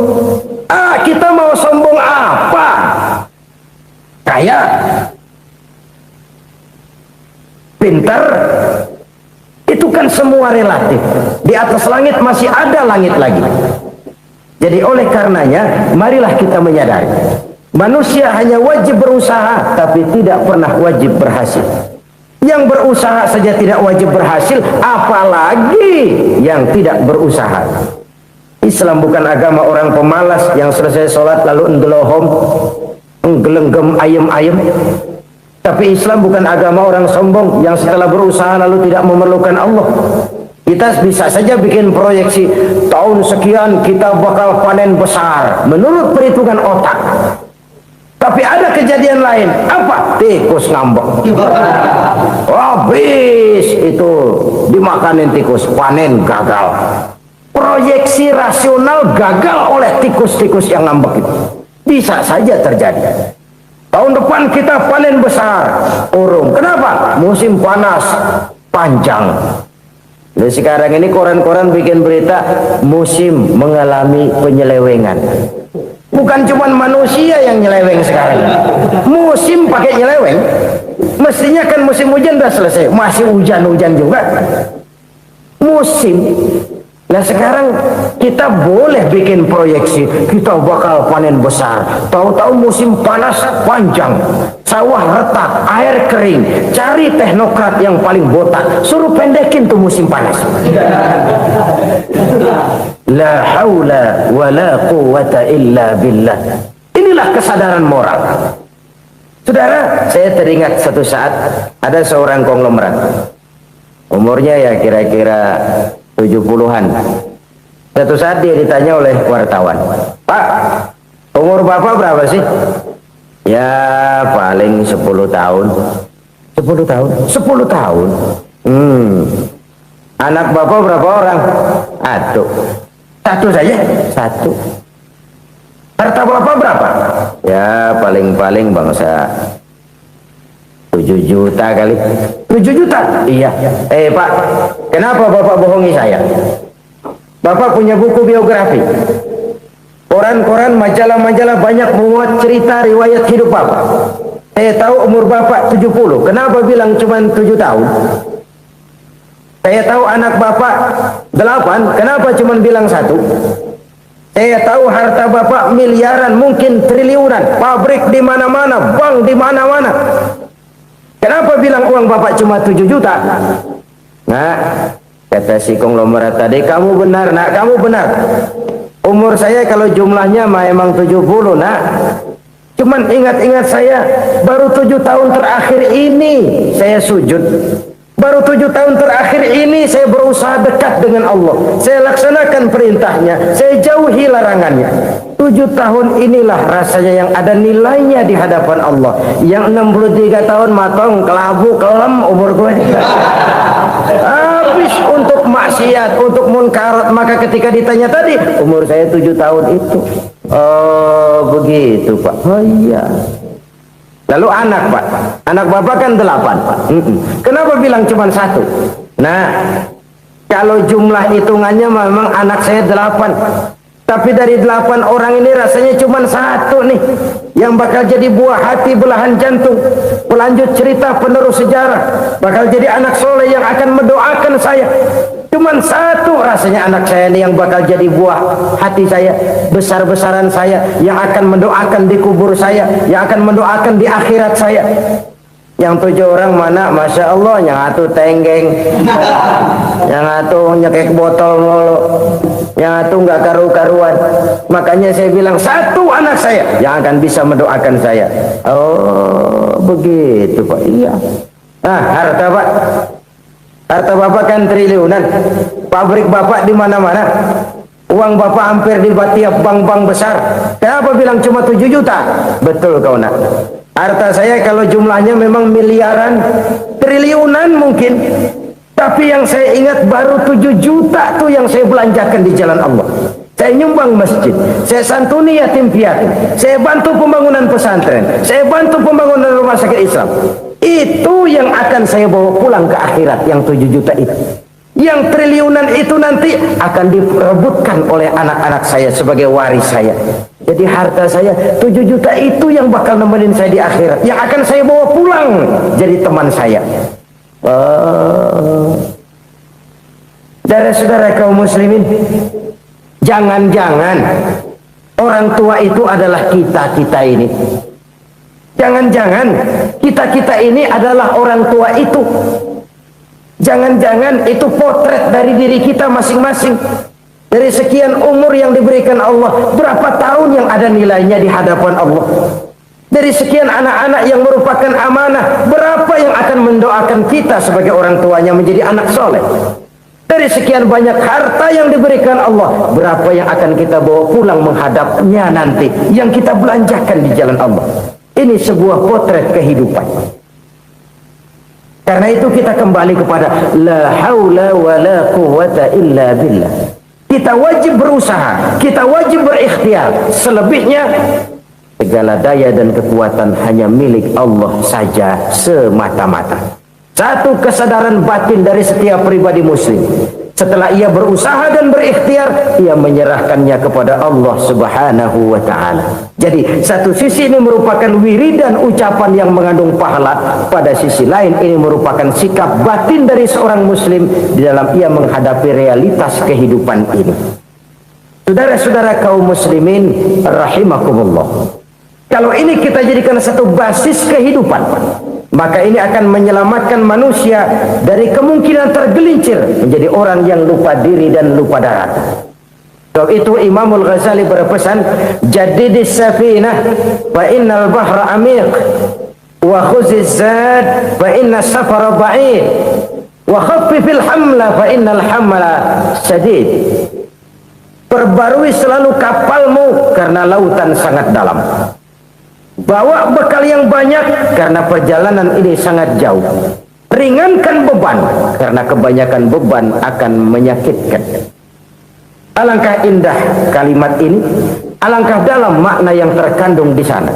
Kita mau sombong apa? Kaya? Pintar? Itu kan semua relatif. Di atas langit masih ada langit lagi. Jadi oleh karenanya, marilah kita menyadari. Manusia hanya wajib berusaha, tapi tidak pernah wajib berhasil. Yang berusaha saja tidak wajib berhasil, apalagi yang tidak berusaha. Islam bukan agama orang pemalas yang selesai sholat lalu enggelohom, enggelenggem ayem-ayem. Tapi Islam bukan agama orang sombong yang setelah berusaha lalu tidak memerlukan Allah. Kita bisa saja bikin proyeksi, tahun sekian kita bakal panen besar menurut perhitungan otak. Tapi ada kejadian lain. Apa? Tikus ngambek. Habis itu dimakanin tikus, panen gagal. Proyeksi rasional gagal oleh tikus-tikus yang ngambek itu. Bisa saja terjadi. Tahun depan kita panen besar, urung. Kenapa? Musim panas panjang. Jadi sekarang ini koran-koran bikin berita musim mengalami penyelewengan. Bukan cuma manusia yang nyeleweng sekarang. Musim pakai nyeleweng. Mestinya kan musim hujan udah selesai, masih hujan-hujan juga. Musim. Nah sekarang kita boleh bikin proyeksi, kita bakal panen besar. Tahu-tahu musim panas panjang, sawah retak, air kering. Cari teknokrat yang paling botak, suruh pendekin tuh musim panas. La haula wala quwata illa billah. Inilah kesadaran moral. Saudara, saya teringat satu saat ada seorang konglomerat. Umurnya ya kira-kira 70-an. Satu saat dia ditanya oleh wartawan, "Pak, umur Bapak berapa sih?" "Ya paling 10 tahun." 10 tahun? 10 tahun? Anak bapak berapa orang? Satu. Satu saja? Satu. Harta bapak berapa? Ya paling-paling bangsa 7 juta kali. 7 juta? Iya. Pak, kenapa bapak bohongi saya? Bapak punya buku biografi, koran-koran, majalah-majalah banyak memuat cerita riwayat hidup bapak. Saya tahu umur bapak 70. Kenapa bilang cuma 7 tahun? Saya tahu anak bapak 8. Kenapa cuma bilang 1? Saya tahu harta bapak miliaran, mungkin triliunan, pabrik di mana-mana, bank di mana-mana. Kenapa bilang uang bapak cuma 7 juta? Nah, kata si konglomerat tadi, kamu benar nak, kamu benar. Umur saya kalau jumlahnya memang 70 nak. Cuman ingat-ingat saya, baru 7 tahun terakhir ini saya sujud. Baru 7 tahun terakhir ini saya berusaha dekat dengan Allah. Saya laksanakan perintahnya, saya jauhi larangannya. 7 tahun inilah rasanya yang ada nilainya di hadapan Allah. Yang 63 tahun matong, kelabu, kelem umur gue. Habis untuk maksiat, untuk munkarat. Maka ketika ditanya tadi, umur saya 7 tahun itu. Oh begitu Pak. Oh iya. Lalu anak Pak, anak bapak kan 8 Pak. Kenapa bilang cuma 1? Nah, kalau jumlah hitungannya memang anak saya 8. Tapi dari 8 orang ini rasanya cuma 1 nih yang bakal jadi buah hati, belahan jantung, pelanjut cerita, penerus sejarah, bakal jadi anak soleh yang akan mendoakan saya. Cuman 1 rasanya anak saya ini yang bakal jadi buah hati saya, besar-besaran saya, yang akan mendoakan di kubur saya, yang akan mendoakan di akhirat saya. Yang 7 orang mana? Masya Allah, yang 1 tenggeng, yang 1 nyekek botol mulu, yang 1 nggak karu-karuan. Makanya saya bilang 1 anak saya yang akan bisa mendoakan saya. Oh begitu Pak. Iya. Nah harta Pak, harta bapak kan triliunan, pabrik bapak di mana-mana, uang bapak hampir di tiap bank-bank besar. Kenapa bilang cuma 7 juta? Betul kau nak. Harta saya kalau jumlahnya memang miliaran, triliunan mungkin. Tapi yang saya ingat baru 7 juta tuh yang saya belanjakan di jalan Allah. Saya nyumbang masjid, saya santuni yatim piatu, saya bantu pembangunan pesantren, saya bantu pembangunan rumah sakit Islam. Itu yang akan saya bawa pulang ke akhirat, yang 7 juta itu. Yang triliunan itu nanti akan diperebutkan oleh anak-anak saya sebagai waris saya. Jadi harta saya 7 juta itu yang bakal nemenin saya di akhirat, yang akan saya bawa pulang jadi teman saya. Saudara-saudara kaum muslimin, jangan-jangan orang tua itu adalah kita-kita ini. Jangan-jangan kita-kita ini adalah orang tua itu. Jangan-jangan itu potret dari diri kita masing-masing. Dari sekian umur yang diberikan Allah, berapa tahun yang ada nilainya di hadapan Allah? Dari sekian anak-anak yang merupakan amanah, berapa yang akan mendoakan kita sebagai orang tuanya menjadi anak soleh? Dari sekian banyak harta yang diberikan Allah, berapa yang akan kita bawa pulang menghadapnya nanti, yang kita belanjakan di jalan Allah? Ini sebuah potret kehidupan. Karena itu kita kembali kepada la haula wa la quwwata illa billah. Kita wajib berusaha, kita wajib berikhtiar. Selebihnya segala daya dan kekuatan hanya milik Allah saja semata-mata. Satu kesadaran batin dari setiap pribadi muslim. Setelah ia berusaha dan berikhtiar, ia menyerahkannya kepada Allah Subhanahu wa ta'ala. Jadi satu sisi ini merupakan wiridan ucapan yang mengandung pahala, pada sisi lain ini merupakan sikap batin dari seorang muslim di dalam ia menghadapi realitas kehidupan ini. Saudara-saudara kaum muslimin rahimakumullah, kalau ini kita jadikan satu basis kehidupan, maka ini akan menyelamatkan manusia dari kemungkinan tergelincir menjadi orang yang lupa diri dan lupa darat. Sebab itu Imamul Ghazali berpesan, jadidis safinah fa innal bahra amiq, wa khuziz zad fa inna safara ba'id, wa khaffifil hamla fa innal hamla sadid. Perbarui selalu kapalmu karena lautan sangat dalam. Bawa bekal yang banyak karena perjalanan ini sangat jauh. Ringankan beban, karena kebanyakan beban akan menyakitkan. Alangkah indah kalimat ini, alangkah dalam makna yang terkandung di sana.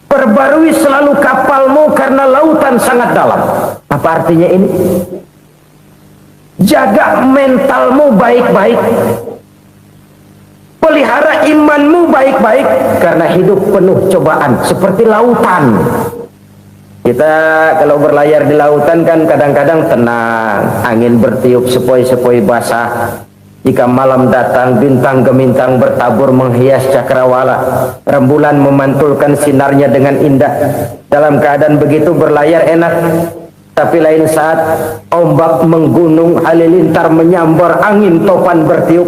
Perbarui selalu kapalmu karena lautan sangat dalam. Apa artinya ini? Jaga mentalmu baik-baik, pelihara imanmu baik-baik, karena hidup penuh cobaan seperti lautan. Kita kalau berlayar di lautan kan kadang-kadang tenang, angin bertiup sepoi-sepoi basah. Jika malam datang, bintang gemintang bertabur menghias cakrawala, rembulan memantulkan sinarnya dengan indah. Dalam keadaan begitu berlayar enak. Tapi lain saat ombak menggunung, halilintar menyambar, angin topan bertiup.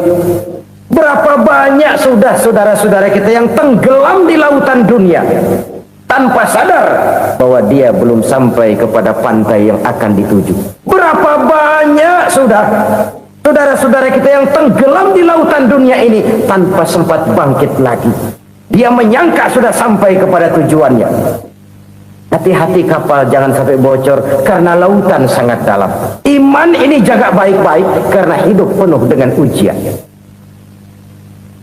Berapa banyak sudah saudara-saudara kita yang tenggelam di lautan dunia tanpa sadar bahwa dia belum sampai kepada pantai yang akan dituju. Berapa banyak sudah saudara-saudara kita yang tenggelam di lautan dunia ini tanpa sempat bangkit lagi. Dia menyangka sudah sampai kepada tujuannya. Hati-hati kapal jangan sampai bocor karena lautan sangat dalam. Iman ini jaga baik-baik karena hidup penuh dengan ujian.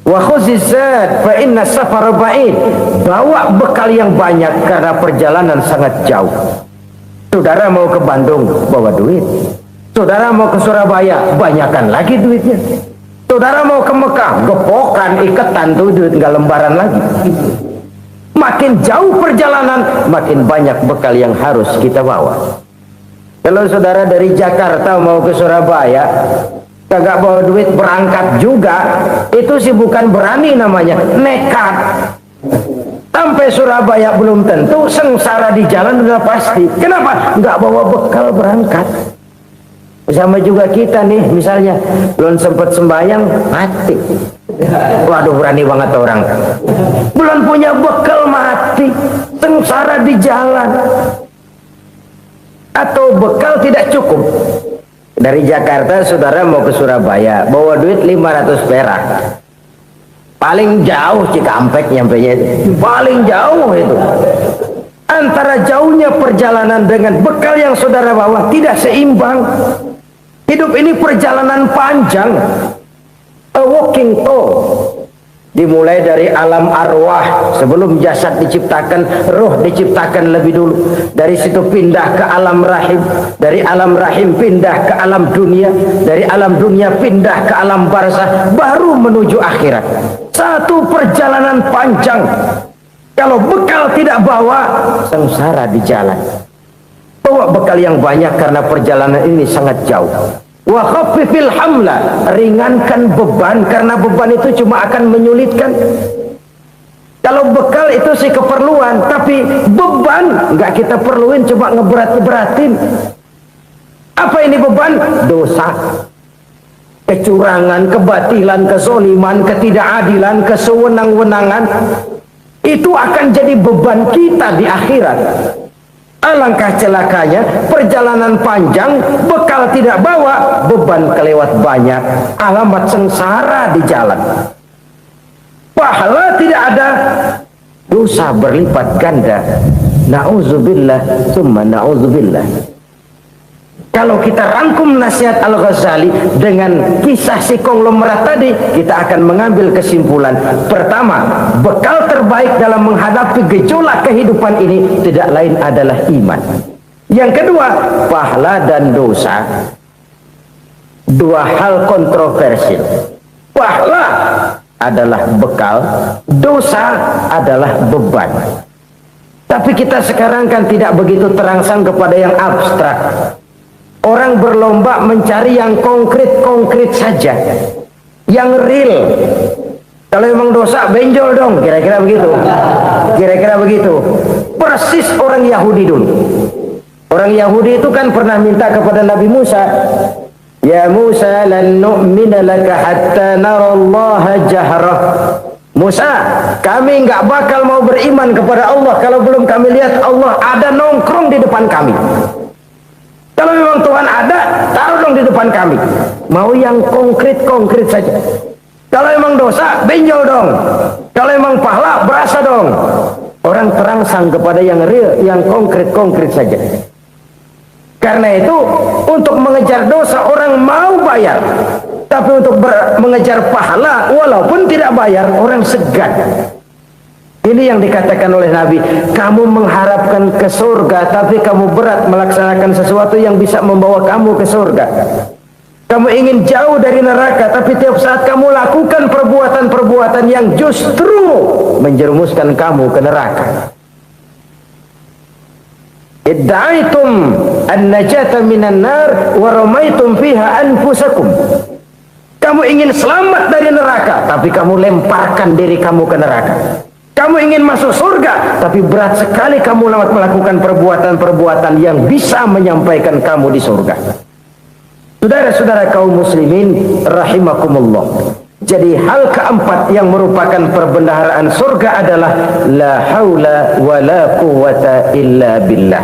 Wa khuzizat fa inna safara ba'id. Bawa bekal yang banyak karena perjalanan sangat jauh. Saudara mau ke Bandung, bawa duit. Saudara mau ke Surabaya, banyakkan lagi duitnya. Saudara mau ke Mekah, gepokan, iketan tuh duit, nggak lembaran lagi. Makin jauh perjalanan, makin banyak bekal yang harus kita bawa. Kalau saudara dari Jakarta mau ke Surabaya, kagak bawa duit berangkat juga, itu sih bukan berani namanya, nekat. Sampai Surabaya belum tentu, sengsara di jalan udah pasti. Kenapa? Nggak bawa bekal berangkat. Sama juga kita nih, misalnya belum sempat sembahyang, mati. Waduh, berani banget orang. Belum punya bekal, mati. Sengsara di jalan. Atau bekal tidak cukup. Dari Jakarta saudara mau ke Surabaya, bawa duit 500 perak. Paling jauh Cikampek nyampenya itu. Paling jauh itu. Antara jauhnya perjalanan dengan bekal yang saudara bawa tidak seimbang. Hidup ini perjalanan panjang, a walking tour. Dimulai dari alam arwah, sebelum jasad diciptakan, roh diciptakan lebih dulu. Dari situ pindah ke alam rahim, dari alam rahim pindah ke alam dunia, dari alam dunia pindah ke alam barzah, baru menuju akhirat. Satu perjalanan panjang. Kalau bekal tidak bawa, sengsara di jalan. Bawa bekal yang banyak karena perjalanan ini sangat jauh. Wa khaffifil hamla, ringankan beban karena beban itu cuma akan menyulitkan. Kalau bekal itu sih keperluan, tapi beban nggak kita perluin, coba ngeberat-beratin. Apa ini beban? Dosa, kecurangan, kebatilan, kezoliman, ketidakadilan, kesewenang-wenangan. Itu akan jadi beban kita di akhirat. Alangkah celakanya, perjalanan panjang, bekal tidak bawa, beban kelewat banyak, alamat sengsara di jalan. Pahala tidak ada, dosa berlipat ganda. Na'udzubillah, summa na'udzubillah. Kalau kita rangkum nasihat Al-Ghazali dengan kisah si konglomerat tadi, kita akan mengambil kesimpulan. Pertama, bekal terbaik dalam menghadapi gejolak kehidupan ini tidak lain adalah iman. Yang kedua, pahala dan dosa. Dua hal kontroversial. Pahala adalah bekal, dosa adalah beban. Tapi kita sekarang kan tidak begitu terangsang kepada yang abstrak. Orang berlomba mencari yang konkret-konkret saja, yang real. Kalau memang dosa, benjol dong, kira-kira begitu. Kira-kira begitu. Persis orang Yahudi dulu. Orang Yahudi itu kan pernah minta kepada Nabi Musa, Ya Musa, lan nu'mina laka hatta narallaha jahrah. Musa, kami nggak bakal mau beriman kepada Allah kalau belum kami lihat Allah ada nongkrong di depan kami. Kalau memang Tuhan ada, taruh dong di depan kami. Mau yang konkret-konkret saja. Kalau memang dosa, benjol dong. Kalau memang pahala, berasa dong. Orang terangsang kepada yang real, yang konkret-konkret saja. Karena itu untuk mengejar dosa orang mau bayar, tapi untuk mengejar pahala walaupun tidak bayar orang segan. Ini yang dikatakan oleh Nabi, kamu mengharapkan ke surga tapi kamu berat melaksanakan sesuatu yang bisa membawa kamu ke surga. Kamu ingin jauh dari neraka tapi tiap saat kamu lakukan perbuatan-perbuatan yang justru menjerumuskan kamu ke neraka. Idda'aitum an-najata minan nar wa ramaitum fiha anfusakum. Kamu ingin selamat dari neraka tapi kamu lemparkan diri kamu ke neraka. Kamu ingin masuk surga, tapi berat sekali kamu melakukan perbuatan-perbuatan yang bisa menyampaikan kamu di surga. Saudara-saudara kaum muslimin rahimakumullah. Jadi hal keempat yang merupakan perbendaharaan surga adalah la haula wa la quwata illa billah.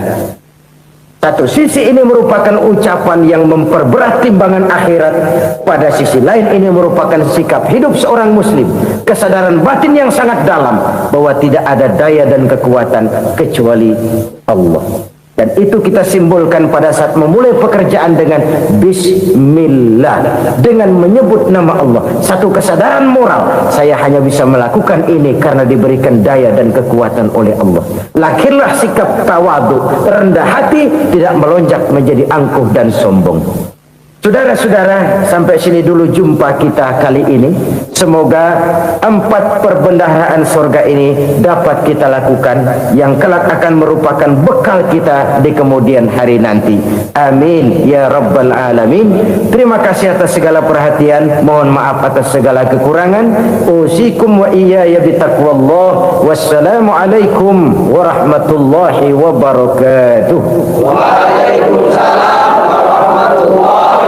Satu sisi ini merupakan ucapan yang memperberat timbangan akhirat. Pada sisi lain ini merupakan sikap hidup seorang muslim. Kesadaran batin yang sangat dalam bahwa tidak ada daya dan kekuatan kecuali Allah. Dan itu kita simbolkan pada saat memulai pekerjaan dengan bismillah, dengan menyebut nama Allah. Satu kesadaran moral, saya hanya bisa melakukan ini karena diberikan daya dan kekuatan oleh Allah. Lahirlah sikap tawadu, rendah hati, tidak melonjak menjadi angkuh dan sombong. Saudara-saudara, sampai sini dulu jumpa kita kali ini. Semoga 4 perbendaharaan surga ini dapat kita lakukan, yang kelak akan merupakan bekal kita di kemudian hari nanti. Amin ya rabbal alamin. Terima kasih atas segala perhatian, mohon maaf atas segala kekurangan. Usikum wa iyaya bitaqwallah. Wassalamualaikum warahmatullahi wabarakatuh. Waalaikumsalam warahmatullahi wabarakatuh.